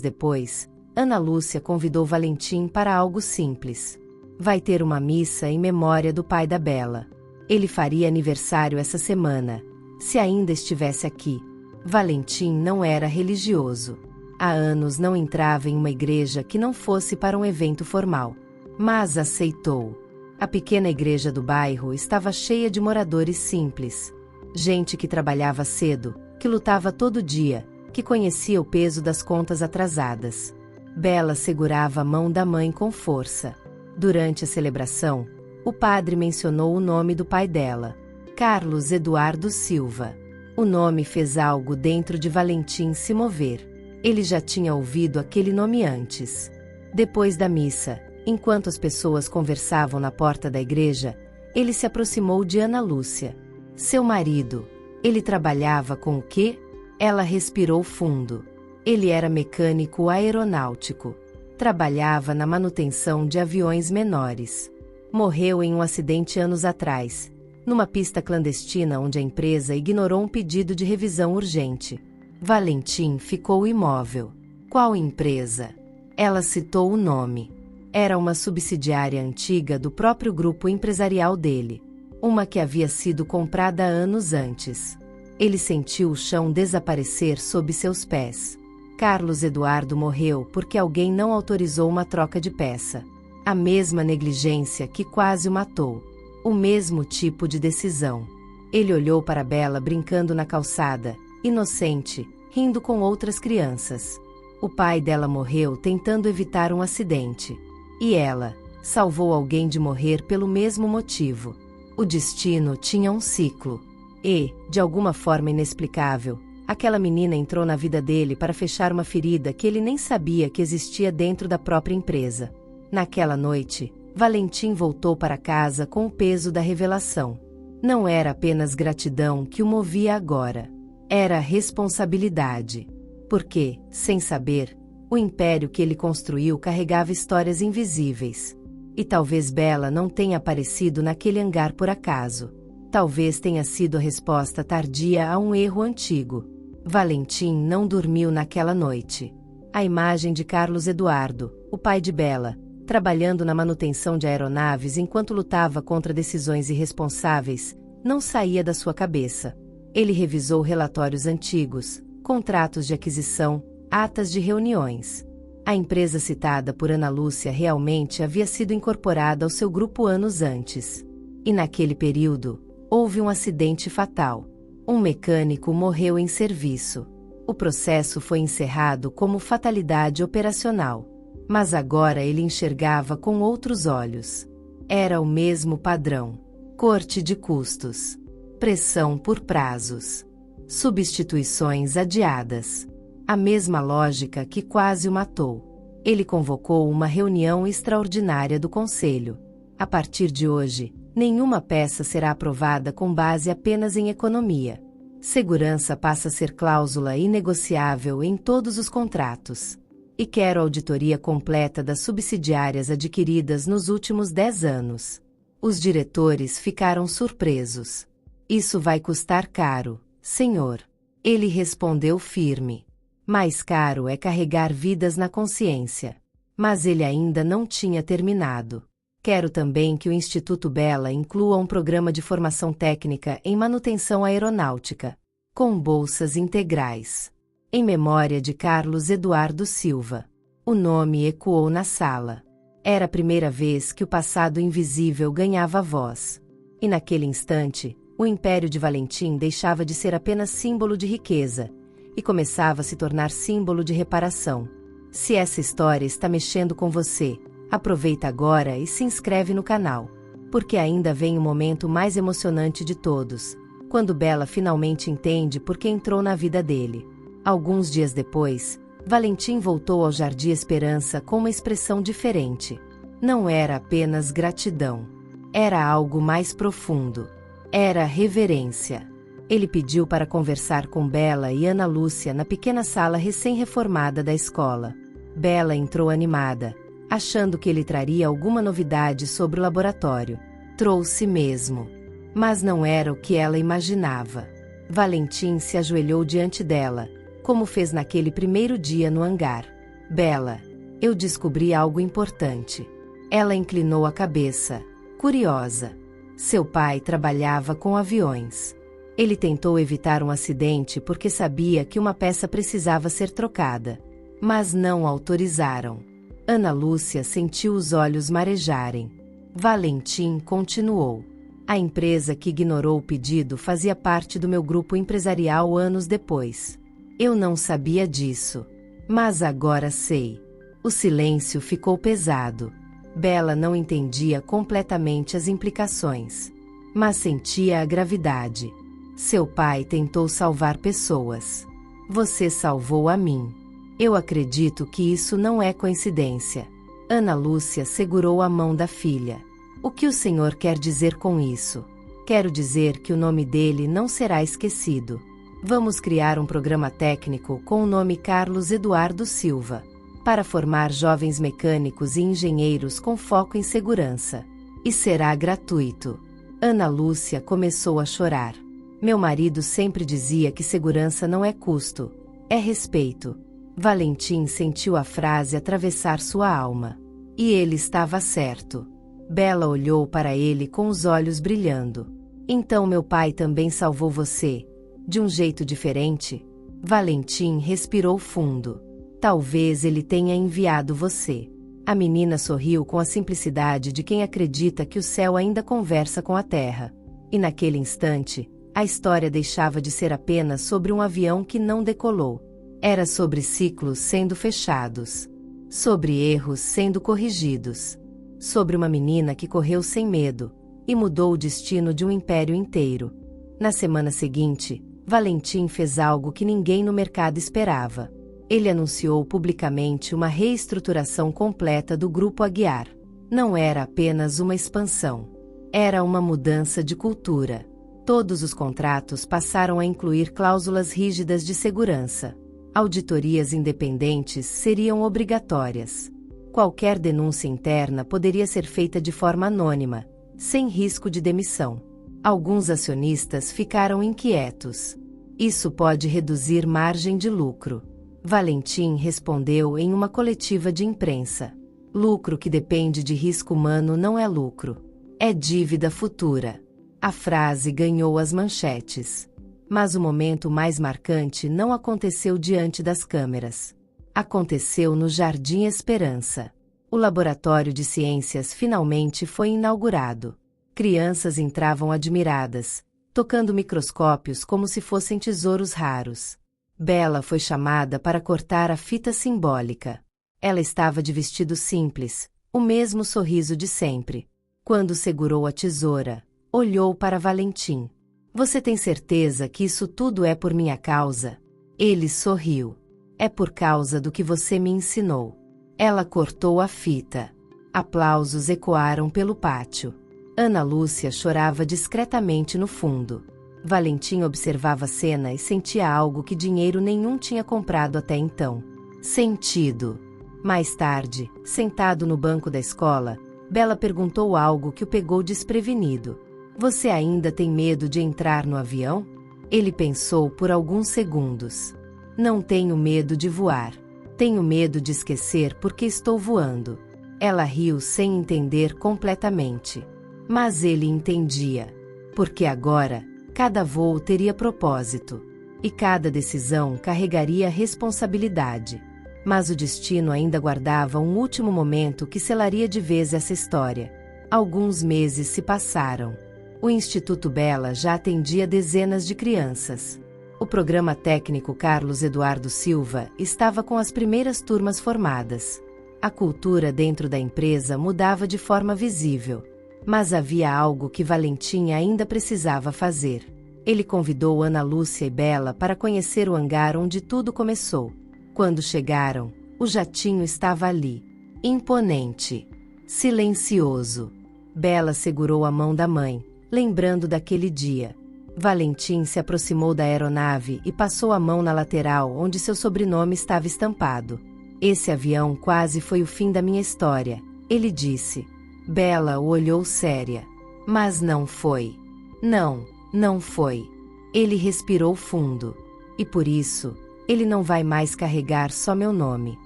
depois, Ana Lúcia convidou Valentim para algo simples. Vai ter uma missa em memória do pai da Bella. Ele faria aniversário essa semana, se ainda estivesse aqui. Valentim não era religioso. Há anos não entrava em uma igreja que não fosse para um evento formal. Mas aceitou. A pequena igreja do bairro estava cheia de moradores simples. Gente que trabalhava cedo, que lutava todo dia, que conhecia o peso das contas atrasadas. Bella segurava a mão da mãe com força. Durante a celebração, o padre mencionou o nome do pai dela. Carlos Eduardo Silva. O nome fez algo dentro de Valentim se mover. Ele já tinha ouvido aquele nome antes. Depois da missa, enquanto as pessoas conversavam na porta da igreja, ele se aproximou de Ana Lúcia. Seu marido. Ele trabalhava com o quê? Ela respirou fundo. Ele era mecânico aeronáutico. Trabalhava na manutenção de aviões menores. Morreu em um acidente anos atrás, numa pista clandestina onde a empresa ignorou um pedido de revisão urgente. Valentim ficou imóvel. Qual empresa? Ela citou o nome. Era uma subsidiária antiga do próprio grupo empresarial dele. Uma que havia sido comprada anos antes. Ele sentiu o chão desaparecer sob seus pés. Carlos Eduardo morreu porque alguém não autorizou uma troca de peça. A mesma negligência que quase o matou. O mesmo tipo de decisão. Ele olhou para Bela brincando na calçada, inocente, rindo com outras crianças. O pai dela morreu tentando evitar um acidente. E ela salvou alguém de morrer pelo mesmo motivo. O destino tinha um ciclo. E, de alguma forma inexplicável, aquela menina entrou na vida dele para fechar uma ferida que ele nem sabia que existia dentro da própria empresa. Naquela noite, Valentim voltou para casa com o peso da revelação. Não era apenas gratidão que o movia agora. Era responsabilidade. Porque, sem saber, o império que ele construiu carregava histórias invisíveis. E talvez Bela não tenha aparecido naquele hangar por acaso. Talvez tenha sido a resposta tardia a um erro antigo. Valentim não dormiu naquela noite. A imagem de Carlos Eduardo, o pai de Bela, trabalhando na manutenção de aeronaves enquanto lutava contra decisões irresponsáveis, não saía da sua cabeça. Ele revisou relatórios antigos, contratos de aquisição, atas de reuniões. A empresa citada por Ana Lúcia realmente havia sido incorporada ao seu grupo anos antes. E naquele período, houve um acidente fatal. Um mecânico morreu em serviço. O processo foi encerrado como fatalidade operacional. Mas agora ele enxergava com outros olhos. Era o mesmo padrão. Corte de custos. Pressão por prazos. Substituições adiadas. A mesma lógica que quase o matou. Ele convocou uma reunião extraordinária do conselho. A partir de hoje, nenhuma peça será aprovada com base apenas em economia. Segurança passa a ser cláusula inegociável em todos os contratos. E quero auditoria completa das subsidiárias adquiridas nos últimos 10 anos. Os diretores ficaram surpresos. Isso vai custar caro, senhor. Ele respondeu firme. Mais caro é carregar vidas na consciência. Mas ele ainda não tinha terminado. Quero também que o Instituto Bela inclua um programa de formação técnica em manutenção aeronáutica, com bolsas integrais. Em memória de Carlos Eduardo Silva. O nome ecoou na sala. Era a primeira vez que o passado invisível ganhava voz. E naquele instante, o império de Valentim deixava de ser apenas símbolo de riqueza, e começava a se tornar símbolo de reparação. Se essa história está mexendo com você, aproveita agora e se inscreve no canal, porque ainda vem o momento mais emocionante de todos, quando Bela finalmente entende por que entrou na vida dele. Alguns dias depois, Valentim voltou ao Jardim Esperança com uma expressão diferente. Não era apenas gratidão. Era algo mais profundo. Era reverência. Ele pediu para conversar com Bela e Ana Lúcia na pequena sala recém-reformada da escola. Bela entrou animada, achando que ele traria alguma novidade sobre o laboratório. Trouxe mesmo. Mas não era o que ela imaginava. Valentim se ajoelhou diante dela, como fez naquele primeiro dia no hangar. Bela, eu descobri algo importante. Ela inclinou a cabeça, curiosa. Seu pai trabalhava com aviões. Ele tentou evitar um acidente porque sabia que uma peça precisava ser trocada. Mas não autorizaram. Ana Lúcia sentiu os olhos marejarem. Valentim continuou. A empresa que ignorou o pedido fazia parte do meu grupo empresarial anos depois. Eu não sabia disso. Mas agora sei. O silêncio ficou pesado. Bela não entendia completamente as implicações. mas sentia a gravidade. Seu pai tentou salvar pessoas. Você salvou a mim. Eu acredito que isso não é coincidência. Ana Lúcia segurou a mão da filha. O que o senhor quer dizer com isso? Quero dizer que o nome dele não será esquecido. Vamos criar um programa técnico com o nome Carlos Eduardo Silva, para formar jovens mecânicos e engenheiros com foco em segurança. E será gratuito. Ana Lúcia começou a chorar. Meu marido sempre dizia que segurança não é custo, é respeito. Valentim sentiu a frase atravessar sua alma. E ele estava certo. Bela olhou para ele com os olhos brilhando. Então meu pai também salvou você, de um jeito diferente? Valentim respirou fundo. Talvez ele tenha enviado você. A menina sorriu com a simplicidade de quem acredita que o céu ainda conversa com a terra. E naquele instante, a história deixava de ser apenas sobre um avião que não decolou. Era sobre ciclos sendo fechados. Sobre erros sendo corrigidos. Sobre uma menina que correu sem medo e mudou o destino de um império inteiro. Na semana seguinte, Valentim fez algo que ninguém no mercado esperava. Ele anunciou publicamente uma reestruturação completa do Grupo Aguiar. Não era apenas uma expansão. Era uma mudança de cultura. Todos os contratos passaram a incluir cláusulas rígidas de segurança. Auditorias independentes seriam obrigatórias. Qualquer denúncia interna poderia ser feita de forma anônima, sem risco de demissão. Alguns acionistas ficaram inquietos. Isso pode reduzir margem de lucro. Valentim respondeu em uma coletiva de imprensa. Lucro que depende de risco humano não é lucro. É dívida futura. A frase ganhou as manchetes. Mas o momento mais marcante não aconteceu diante das câmeras. Aconteceu no Jardim Esperança. O laboratório de ciências finalmente foi inaugurado. Crianças entravam admiradas, tocando microscópios como se fossem tesouros raros. Bela foi chamada para cortar a fita simbólica. Ela estava de vestido simples, o mesmo sorriso de sempre. Quando segurou a tesoura, olhou para Valentim. Você tem certeza que isso tudo é por minha causa? Ele sorriu. É por causa do que você me ensinou. Ela cortou a fita. Aplausos ecoaram pelo pátio. Ana Lúcia chorava discretamente no fundo. Valentim observava a cena e sentia algo que dinheiro nenhum tinha comprado até então. Sentido. Mais tarde, sentado no banco da escola, Bela perguntou algo que o pegou desprevenido. Você ainda tem medo de entrar no avião? Ele pensou por alguns segundos. Não tenho medo de voar. Tenho medo de esquecer porque estou voando. Ela riu sem entender completamente. Mas ele entendia. Porque agora, cada voo teria propósito. E cada decisão carregaria responsabilidade. Mas o destino ainda guardava um último momento que selaria de vez essa história. Alguns meses se passaram. O Instituto Bela já atendia dezenas de crianças. O programa técnico Carlos Eduardo Silva estava com as primeiras turmas formadas. A cultura dentro da empresa mudava de forma visível. Mas havia algo que Valentim ainda precisava fazer. Ele convidou Ana Lúcia e Bela para conhecer o hangar onde tudo começou. Quando chegaram, o jatinho estava ali. Imponente. Silencioso. Bela segurou a mão da mãe, lembrando daquele dia. Valentim se aproximou da aeronave e passou a mão na lateral onde seu sobrenome estava estampado. Esse avião quase foi o fim da minha história, ele disse. Bela o olhou séria. Mas não foi. Não foi. Ele respirou fundo. E por isso, ele não vai mais carregar só meu nome.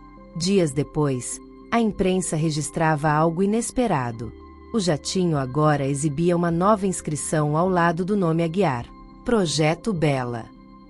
Dias depois, a imprensa registrava algo inesperado. O jatinho agora exibia uma nova inscrição ao lado do nome Aguiar. Projeto Bela.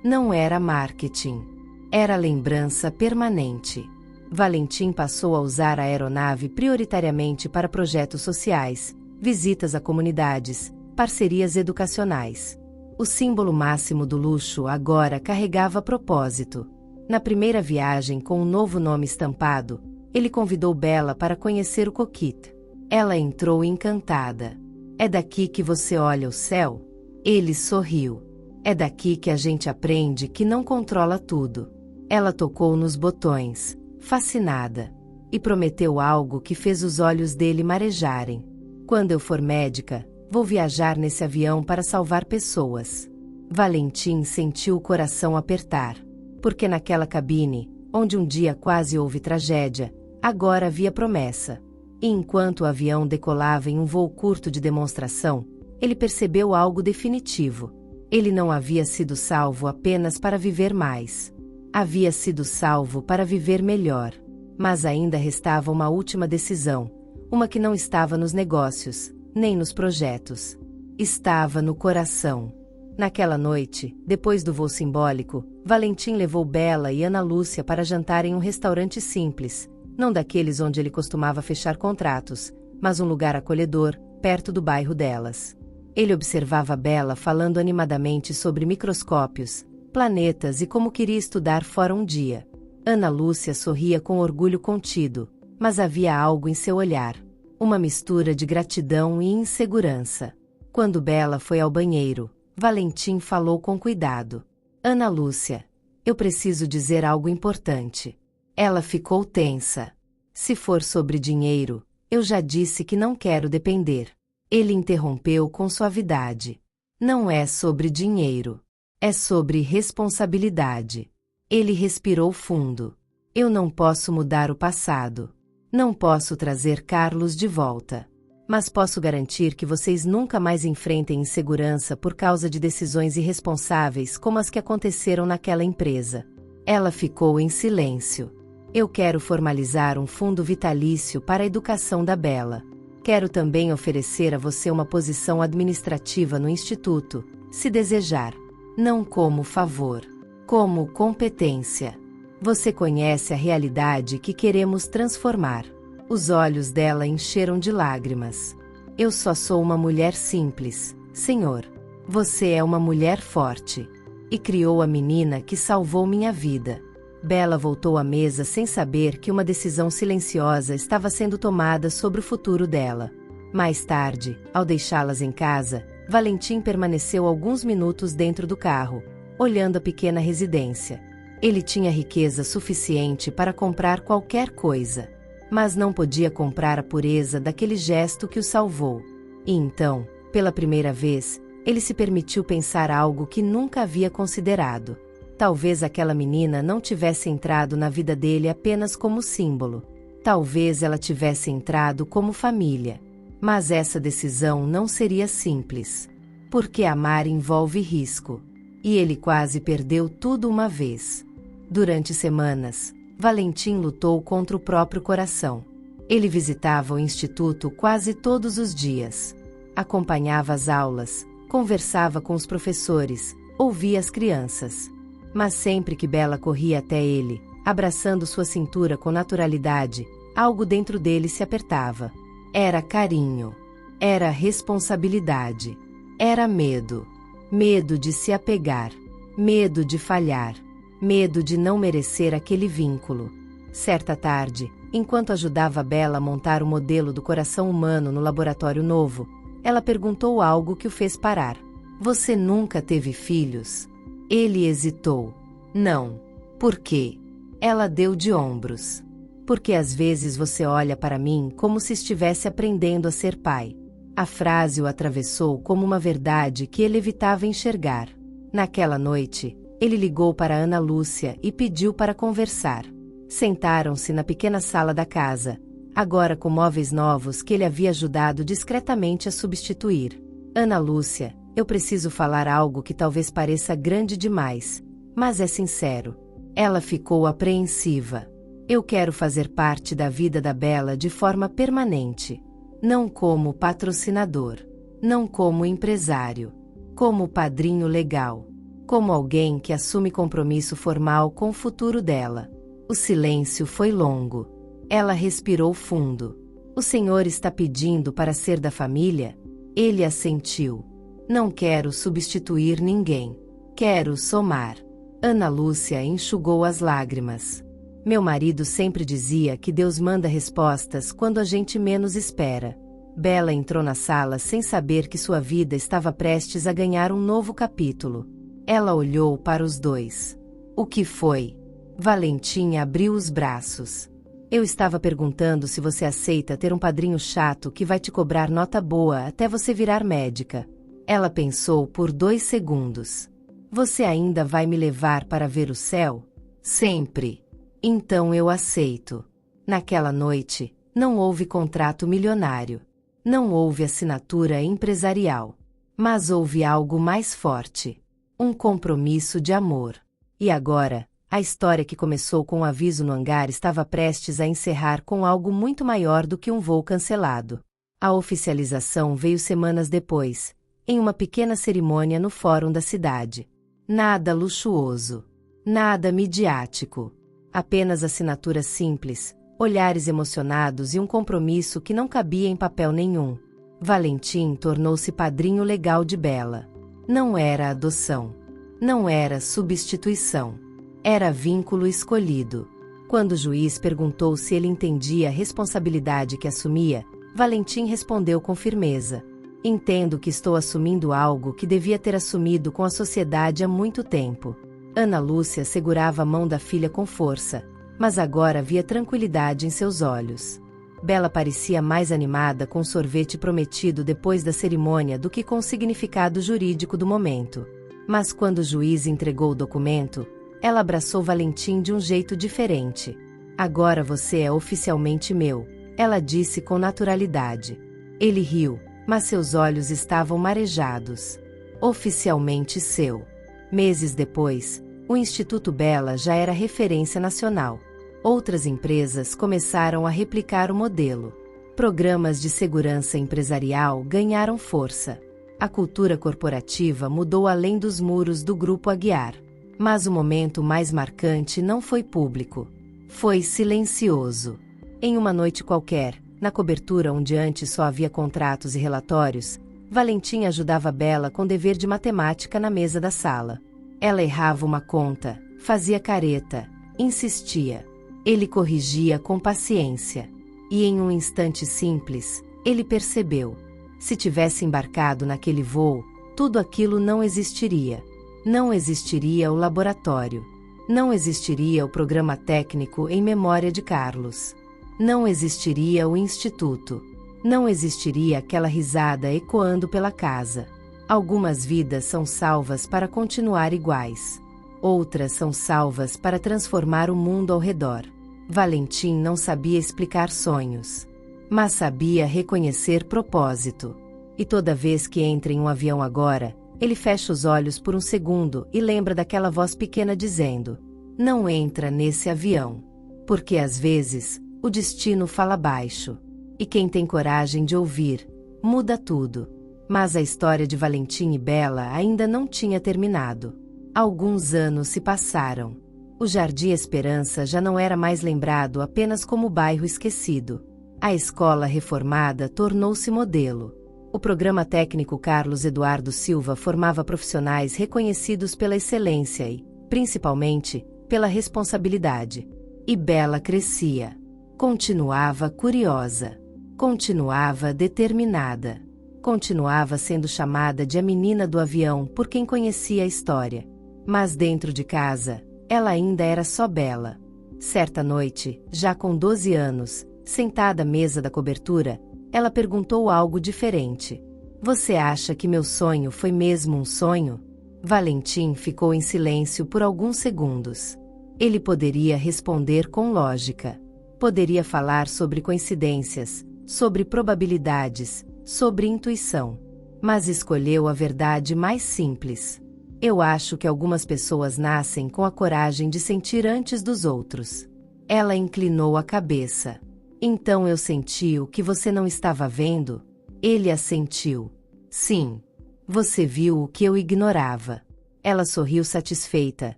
Não era marketing. Era lembrança permanente. Valentim passou a usar a aeronave prioritariamente para projetos sociais, visitas a comunidades, parcerias educacionais. O símbolo máximo do luxo agora carregava propósito. Na primeira viagem com o novo nome estampado, ele convidou Bela para conhecer o cockpit. Ela entrou encantada. É daqui que você olha o céu? Ele sorriu. É daqui que a gente aprende que não controla tudo. Ela tocou nos botões, fascinada, e prometeu algo que fez os olhos dele marejarem. Quando eu for médica, vou viajar nesse avião para salvar pessoas. Valentim sentiu o coração apertar. Porque naquela cabine, onde um dia quase houve tragédia, agora havia promessa. E enquanto o avião decolava em um voo curto de demonstração, ele percebeu algo definitivo. Ele não havia sido salvo apenas para viver mais. Havia sido salvo para viver melhor. Mas ainda restava uma última decisão, uma que não estava nos negócios, nem nos projetos. Estava no coração. Naquela noite, depois do voo simbólico, Valentim levou Bela e Ana Lúcia para jantar em um restaurante simples, não daqueles onde ele costumava fechar contratos, mas um lugar acolhedor, perto do bairro delas. Ele observava Bela falando animadamente sobre microscópios, planetas e como queria estudar fora um dia. Ana Lúcia sorria com orgulho contido, mas havia algo em seu olhar, uma mistura de gratidão e insegurança. Quando Bela foi ao banheiro, Valentim falou com cuidado. Ana Lúcia, eu preciso dizer algo importante. Ela ficou tensa. Se for sobre dinheiro, eu já disse que não quero depender. Ele interrompeu com suavidade. Não é sobre dinheiro. É sobre responsabilidade. Ele respirou fundo. Eu não posso mudar o passado. Não posso trazer Carlos de volta. Mas posso garantir que vocês nunca mais enfrentem insegurança por causa de decisões irresponsáveis como as que aconteceram naquela empresa. Ela ficou em silêncio. Eu quero formalizar um fundo vitalício para a educação da Bela. Quero também oferecer a você uma posição administrativa no instituto, se desejar. Não como favor, como competência. Você conhece a realidade que queremos transformar. Os olhos dela encheram de lágrimas. Eu só sou uma mulher simples, senhor. Você é uma mulher forte. E criou a menina que salvou minha vida. Bela voltou à mesa sem saber que uma decisão silenciosa estava sendo tomada sobre o futuro dela. Mais tarde, ao deixá-las em casa, Valentim permaneceu alguns minutos dentro do carro, olhando a pequena residência. Ele tinha riqueza suficiente para comprar qualquer coisa, mas não podia comprar a pureza daquele gesto que o salvou. E então, pela primeira vez, ele se permitiu pensar algo que nunca havia considerado. Talvez aquela menina não tivesse entrado na vida dele apenas como símbolo. Talvez ela tivesse entrado como família. Mas essa decisão não seria simples. Porque amar envolve risco. E ele quase perdeu tudo uma vez. Durante semanas, Valentim lutou contra o próprio coração. Ele visitava o instituto quase todos os dias. Acompanhava as aulas, conversava com os professores, ouvia as crianças. Mas sempre que Bela corria até ele, abraçando sua cintura com naturalidade, algo dentro dele se apertava. Era carinho. Era responsabilidade. Era medo. Medo de se apegar. Medo de falhar. Medo de não merecer aquele vínculo. Certa tarde, enquanto ajudava Bela a montar o modelo do coração humano no laboratório novo, ela perguntou algo que o fez parar. Você nunca teve filhos? Ele hesitou. Não. Por quê? Ela deu de ombros. Porque às vezes você olha para mim como se estivesse aprendendo a ser pai. A frase o atravessou como uma verdade que ele evitava enxergar. Naquela noite, ele ligou para Ana Lúcia e pediu para conversar. Sentaram-se na pequena sala da casa, agora com móveis novos que ele havia ajudado discretamente a substituir. Ana Lúcia, eu preciso falar algo que talvez pareça grande demais, mas é sincero. Ela ficou apreensiva. Eu quero fazer parte da vida da Bela de forma permanente. Não como patrocinador. Não como empresário. Como padrinho legal. Como alguém que assume compromisso formal com o futuro dela. O silêncio foi longo. Ela respirou fundo. O senhor está pedindo para ser da família? Ele assentiu. Não quero substituir ninguém. Quero somar. Ana Lúcia enxugou as lágrimas. Meu marido sempre dizia que Deus manda respostas quando a gente menos espera. Bella entrou na sala sem saber que sua vida estava prestes a ganhar um novo capítulo. Ela olhou para os dois. O que foi? Valentim abriu os braços. Eu estava perguntando se você aceita ter um padrinho chato que vai te cobrar nota boa até você virar médica. Ela pensou por 2 segundos. Você ainda vai me levar para ver o céu? Sempre. Então eu aceito. Naquela noite, não houve contrato milionário. Não houve assinatura empresarial. Mas houve algo mais forte. Um compromisso de amor. E agora, a história que começou com um aviso no hangar estava prestes a encerrar com algo muito maior do que um voo cancelado. A oficialização veio semanas depois, em uma pequena cerimônia no fórum da cidade. Nada luxuoso. Nada midiático. Apenas assinatura simples, olhares emocionados e um compromisso que não cabia em papel nenhum. Valentim tornou-se padrinho legal de Bella. Não era adoção. Não era substituição. Era vínculo escolhido. Quando o juiz perguntou se ele entendia a responsabilidade que assumia, Valentim respondeu com firmeza. Entendo que estou assumindo algo que devia ter assumido com a sociedade há muito tempo. Ana Lúcia segurava a mão da filha com força, mas agora havia tranquilidade em seus olhos. Bella parecia mais animada com o sorvete prometido depois da cerimônia do que com o significado jurídico do momento. Mas quando o juiz entregou o documento, ela abraçou Valentim de um jeito diferente. Agora você é oficialmente meu, ela disse com naturalidade. Ele riu, mas seus olhos estavam marejados. Oficialmente seu. Meses depois, o Instituto Bella já era referência nacional. Outras empresas começaram a replicar o modelo. Programas de segurança empresarial ganharam força. A cultura corporativa mudou além dos muros do Grupo Aguiar. Mas o momento mais marcante não foi público. Foi silencioso. Em uma noite qualquer, na cobertura onde antes só havia contratos e relatórios, Valentim ajudava Bella com dever de matemática na mesa da sala. Ela errava uma conta, fazia careta, insistia. Ele corrigia com paciência. E em um instante simples, ele percebeu. Se tivesse embarcado naquele voo, tudo aquilo não existiria. Não existiria o laboratório. Não existiria o programa técnico em memória de Carlos. Não existiria o instituto. Não existiria aquela risada ecoando pela casa. Algumas vidas são salvas para continuar iguais. Outras são salvas para transformar o mundo ao redor. Valentim não sabia explicar sonhos, mas sabia reconhecer propósito. E toda vez que entra em um avião agora, ele fecha os olhos por um segundo e lembra daquela voz pequena dizendo: não entra nesse avião. Porque às vezes, o destino fala baixo. E quem tem coragem de ouvir, muda tudo. Mas a história de Valentim e Bella ainda não tinha terminado. Alguns anos se passaram. O Jardim Esperança já não era mais lembrado apenas como bairro esquecido. A escola reformada tornou-se modelo. O programa técnico Carlos Eduardo Silva formava profissionais reconhecidos pela excelência e, principalmente, pela responsabilidade. E Bella crescia. Continuava curiosa. Continuava determinada. Continuava sendo chamada de a menina do avião por quem conhecia a história. Mas dentro de casa, ela ainda era só Bella. Certa noite, já com 12 anos, sentada à mesa da cobertura, ela perguntou algo diferente. Você acha que meu sonho foi mesmo um sonho? Valentim ficou em silêncio por alguns segundos. Ele poderia responder com lógica. Poderia falar sobre coincidências, sobre probabilidades, sobre intuição. Mas escolheu a verdade mais simples. Eu acho que algumas pessoas nascem com a coragem de sentir antes dos outros. Ela inclinou a cabeça. Então eu senti o que você não estava vendo? Ele assentiu. Sim. Você viu o que eu ignorava. Ela sorriu satisfeita,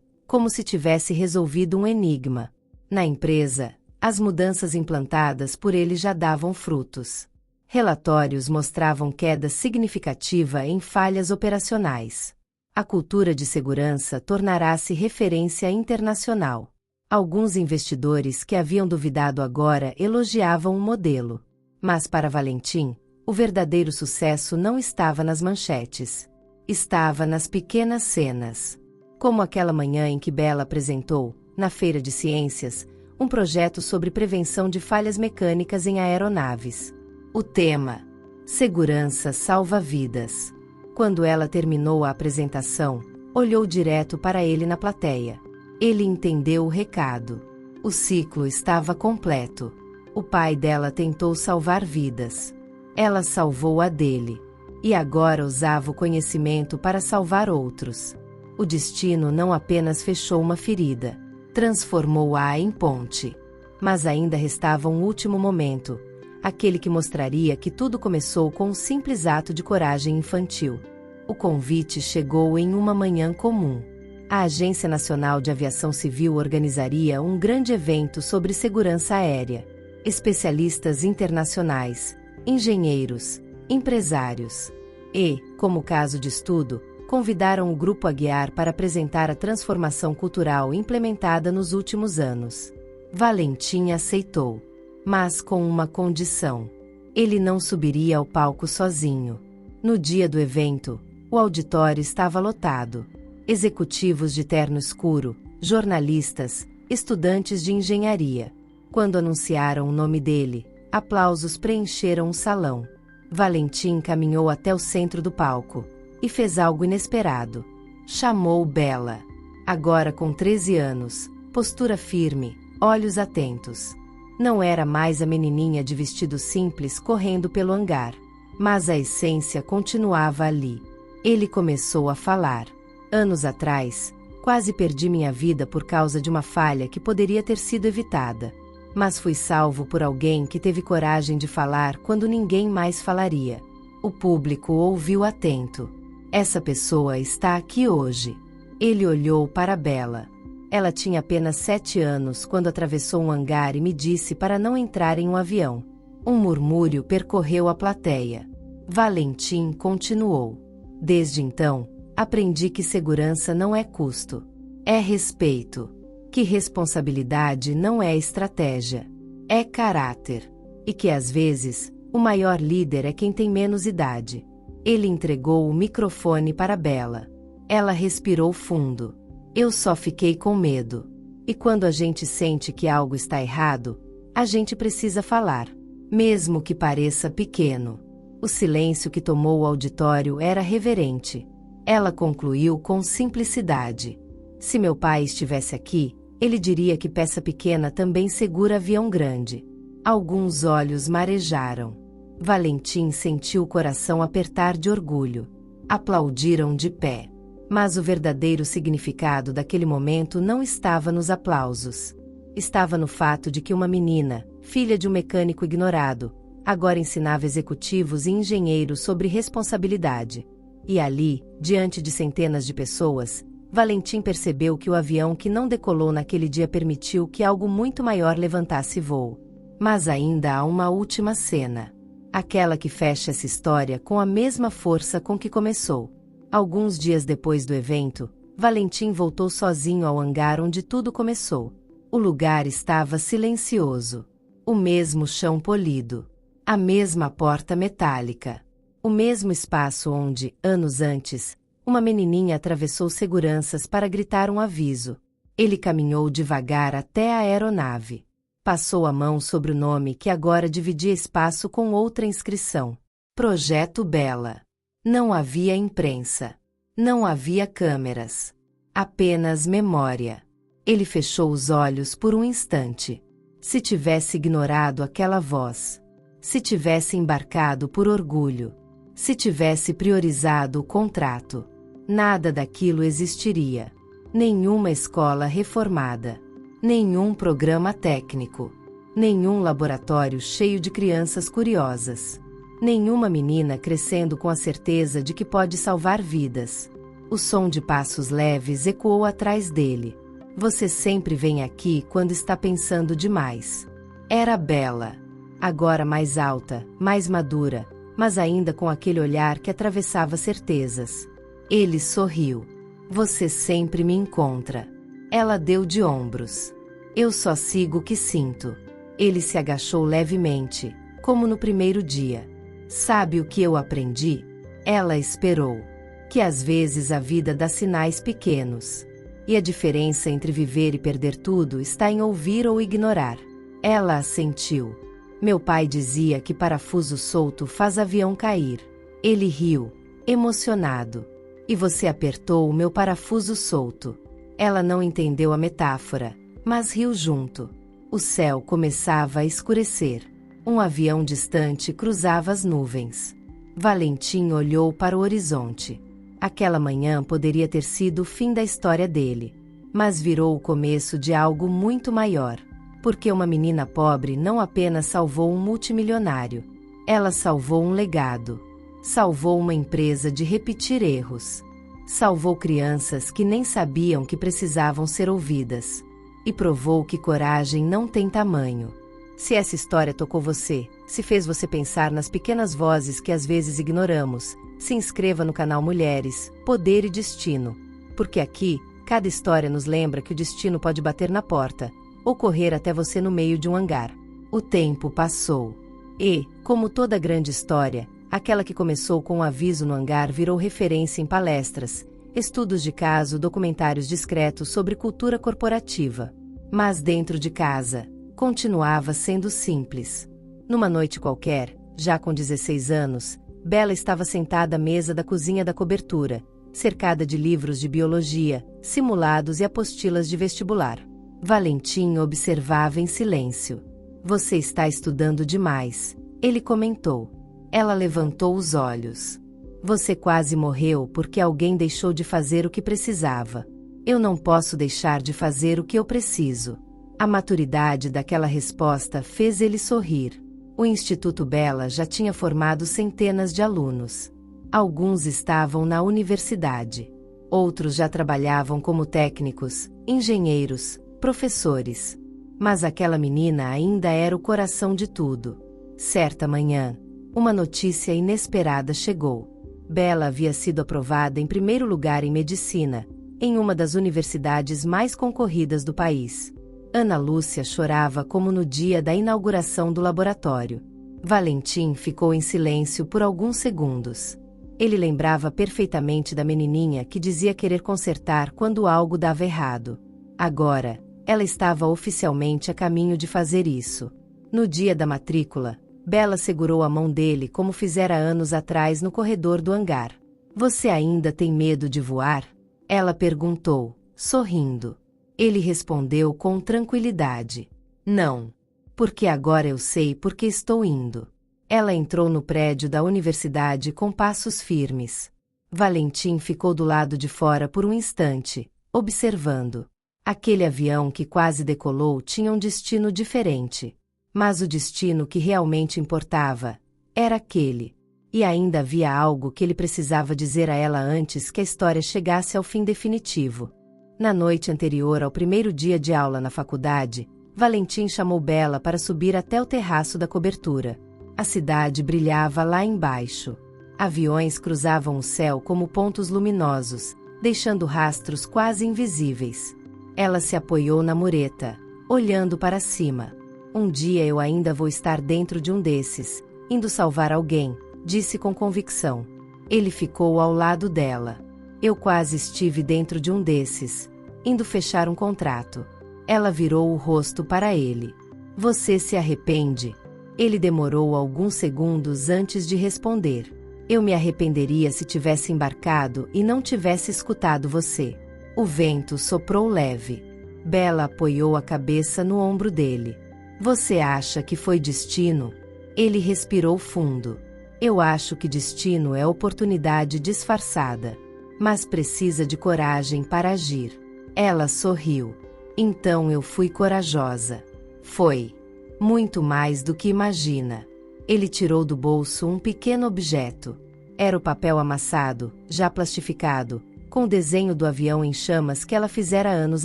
como se tivesse resolvido um enigma. Na empresa, as mudanças implantadas por ele já davam frutos. Relatórios mostravam queda significativa em falhas operacionais. A cultura de segurança tornará-se referência internacional. Alguns investidores que haviam duvidado agora elogiavam o modelo. Mas para Valentim, O verdadeiro sucesso não estava nas manchetes. Estava nas pequenas cenas. Como aquela manhã em que Bella apresentou, na Feira de Ciências, um projeto sobre prevenção de falhas mecânicas em aeronaves. O tema: Segurança salva vidas. Quando ela terminou a apresentação, olhou direto para ele na plateia. Ele entendeu o recado. O ciclo estava completo. O pai dela tentou salvar vidas. Ela salvou a dele. E agora usava o conhecimento para salvar outros. O destino não apenas fechou uma ferida, transformou-a em ponte. Mas ainda restava um último momento, aquele que mostraria que tudo começou com um simples ato de coragem infantil. O convite chegou em uma manhã comum. A Agência Nacional de Aviação Civil organizaria um grande evento sobre segurança aérea. Especialistas internacionais, engenheiros, empresários e, como caso de estudo, convidaram o grupo a guiar para apresentar a transformação cultural implementada nos últimos anos. Valentim aceitou, mas com uma condição: ele não subiria ao palco sozinho. No dia do evento, o auditório estava lotado. Executivos de terno escuro, jornalistas, estudantes de engenharia. Quando anunciaram o nome dele, aplausos preencheram o salão. Valentim caminhou até o centro do palco e fez algo inesperado. Chamou Bella. Agora com 13 anos, postura firme, olhos atentos. Não era mais a menininha de vestido simples correndo pelo hangar, mas a essência continuava ali. Ele começou a falar. Anos atrás, quase perdi minha vida por causa de uma falha que poderia ter sido evitada. Mas fui salvo por alguém que teve coragem de falar quando ninguém mais falaria. O público ouviu atento. Essa pessoa está aqui hoje. Ele olhou para Bella. Ela tinha apenas 7 anos quando atravessou um hangar e me disse para não entrar em um avião. Um murmúrio percorreu a plateia. Valentim continuou. Desde então, aprendi que segurança não é custo. É respeito. Que responsabilidade não é estratégia. É caráter. E que às vezes, o maior líder é quem tem menos idade. Ele entregou o microfone para Bella. Ela respirou fundo. Eu só fiquei com medo. E quando a gente sente que algo está errado, a gente precisa falar, mesmo que pareça pequeno. O silêncio que tomou o auditório era reverente. Ela concluiu com simplicidade. Se meu pai estivesse aqui, ele diria que peça pequena também segura avião grande. Alguns olhos marejaram. Valentim sentiu o coração apertar de orgulho. Aplaudiram de pé. Mas o verdadeiro significado daquele momento não estava nos aplausos. Estava no fato de que uma menina, filha de um mecânico ignorado, agora ensinava executivos e engenheiros sobre responsabilidade. E ali, diante de centenas de pessoas, Valentim percebeu que o avião que não decolou naquele dia permitiu que algo muito maior levantasse voo. Mas ainda há uma última cena. Aquela que fecha essa história com a mesma força com que começou. Alguns dias depois do evento, Valentim voltou sozinho ao hangar onde tudo começou. O lugar estava silencioso. O mesmo chão polido. A mesma porta metálica. O mesmo espaço onde, anos antes, uma menininha atravessou seguranças para gritar um aviso. Ele caminhou devagar até a aeronave. Passou a mão sobre o nome que agora dividia espaço com outra inscrição. Projeto Bella. Não havia imprensa. Não havia câmeras. Apenas memória. Ele fechou os olhos por um instante. Se tivesse ignorado aquela voz. Se tivesse embarcado por orgulho. Se tivesse priorizado o contrato. Nada daquilo existiria. Nenhuma escola reformada. Nenhum programa técnico. Nenhum laboratório cheio de crianças curiosas. Nenhuma menina crescendo com a certeza de que pode salvar vidas. O som de passos leves ecoou atrás dele. Você sempre vem aqui quando está pensando demais. Era Bella. Agora mais alta, mais madura, mas ainda com aquele olhar que atravessava certezas. Ele sorriu. Você sempre me encontra. Ela deu de ombros. Eu só sigo o que sinto. Ele se agachou levemente, como no primeiro dia. Sabe o que eu aprendi? Ela esperou. Que às vezes a vida dá sinais pequenos. E a diferença entre viver e perder tudo está em ouvir ou ignorar. Ela assentiu. Meu pai dizia que parafuso solto faz avião cair. Ele riu, emocionado. E você apertou o meu parafuso solto. Ela não entendeu a metáfora, mas riu junto. O céu começava a escurecer. Um avião distante cruzava as nuvens. Valentim olhou para o horizonte. Aquela manhã poderia ter sido o fim da história dele, mas virou o começo de algo muito maior, porque uma menina pobre não apenas salvou um multimilionário, ela salvou um legado, salvou uma empresa de repetir erros, salvou crianças que nem sabiam que precisavam ser ouvidas, e provou que coragem não tem tamanho. Se essa história tocou você, se fez você pensar nas pequenas vozes que às vezes ignoramos, se inscreva no canal Mulheres, Poder e Destino, porque aqui, cada história nos lembra que o destino pode bater na porta, ou correr até você no meio de um hangar. O tempo passou. E, como toda grande história, aquela que começou com um aviso no hangar virou referência em palestras, estudos de caso, documentários discretos sobre cultura corporativa. Mas dentro de casa, continuava sendo simples. Numa noite qualquer, já com 16 anos, Bela estava sentada à mesa da cozinha da cobertura, cercada de livros de biologia, simulados e apostilas de vestibular. Valentim observava em silêncio. Você está estudando demais, ele comentou. Ela levantou os olhos. Você quase morreu porque alguém deixou de fazer o que precisava. Eu não posso deixar de fazer o que eu preciso. A maturidade daquela resposta fez ele sorrir. O Instituto Bela já tinha formado centenas de alunos. Alguns estavam na universidade. Outros já trabalhavam como técnicos, engenheiros, professores. Mas aquela menina ainda era o coração de tudo. Certa manhã, uma notícia inesperada chegou. Bela havia sido aprovada em primeiro lugar em medicina, em uma das universidades mais concorridas do país. Ana Lúcia chorava como no dia da inauguração do laboratório. Valentim ficou em silêncio por alguns segundos. Ele lembrava perfeitamente da menininha que dizia querer consertar quando algo dava errado. Agora, ela estava oficialmente a caminho de fazer isso. No dia da matrícula, Bela segurou a mão dele como fizera anos atrás no corredor do hangar. Você ainda tem medo de voar? Ela perguntou, sorrindo. Ele respondeu com tranquilidade. Não. Porque agora eu sei por que estou indo. Ela entrou no prédio da universidade com passos firmes. Valentim ficou do lado de fora por um instante, observando. Aquele avião que quase decolou tinha um destino diferente. Mas o destino que realmente importava era aquele. E ainda havia algo que ele precisava dizer a ela antes que a história chegasse ao fim definitivo. Na noite anterior ao primeiro dia de aula na faculdade, Valentim chamou Bela para subir até o terraço da cobertura. A cidade brilhava lá embaixo. Aviões cruzavam o céu como pontos luminosos, deixando rastros quase invisíveis. Ela se apoiou na mureta, olhando para cima. Um dia eu ainda vou estar dentro de um desses, indo salvar alguém, disse com convicção. Ele ficou ao lado dela. Eu quase estive dentro de um desses, indo fechar um contrato. Ela virou o rosto para ele. Você se arrepende? Ele demorou alguns segundos antes de responder. Eu me arrependeria se tivesse embarcado e não tivesse escutado você. O vento soprou leve. Bela apoiou a cabeça no ombro dele. Você acha que foi destino? Ele respirou fundo. Eu acho que destino é oportunidade disfarçada. Mas precisa de coragem para agir. Ela sorriu. Então eu fui corajosa. Foi. Muito mais do que imagina. Ele tirou do bolso um pequeno objeto. Era o papel amassado, já plastificado, com o desenho do avião em chamas que ela fizera anos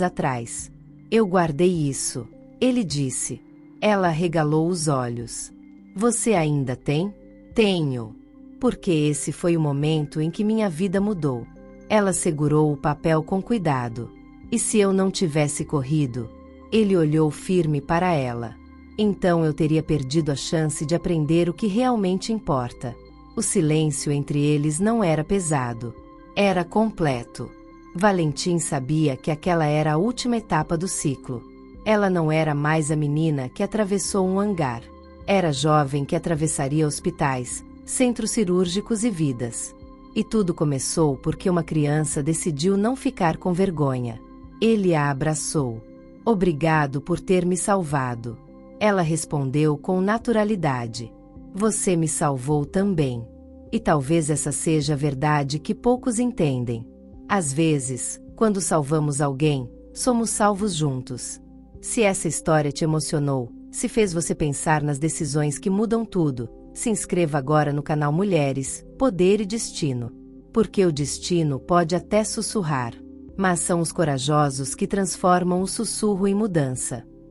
atrás. Eu guardei isso, ele disse. Ela arregalou os olhos. Você ainda tem? Tenho. Porque esse foi o momento em que minha vida mudou. Ela segurou o papel com cuidado. E se eu não tivesse corrido? Ele olhou firme para ela. Então eu teria perdido a chance de aprender o que realmente importa. O silêncio entre eles não era pesado. Era completo. Valentim sabia que aquela era a última etapa do ciclo. Ela não era mais a menina que atravessou um hangar. Era a jovem que atravessaria hospitais, centros cirúrgicos e vidas. E tudo começou porque uma criança decidiu não ficar com vergonha. Ele a abraçou. Obrigado por ter me salvado. Ela respondeu com naturalidade. Você me salvou também. E talvez essa seja a verdade que poucos entendem. Às vezes, quando salvamos alguém, somos salvos juntos. Se essa história te emocionou, se fez você pensar nas decisões que mudam tudo, se inscreva agora no canal Mulheres, Poder e Destino. Porque o destino pode até sussurrar, mas são os corajosos que transformam o sussurro em mudança.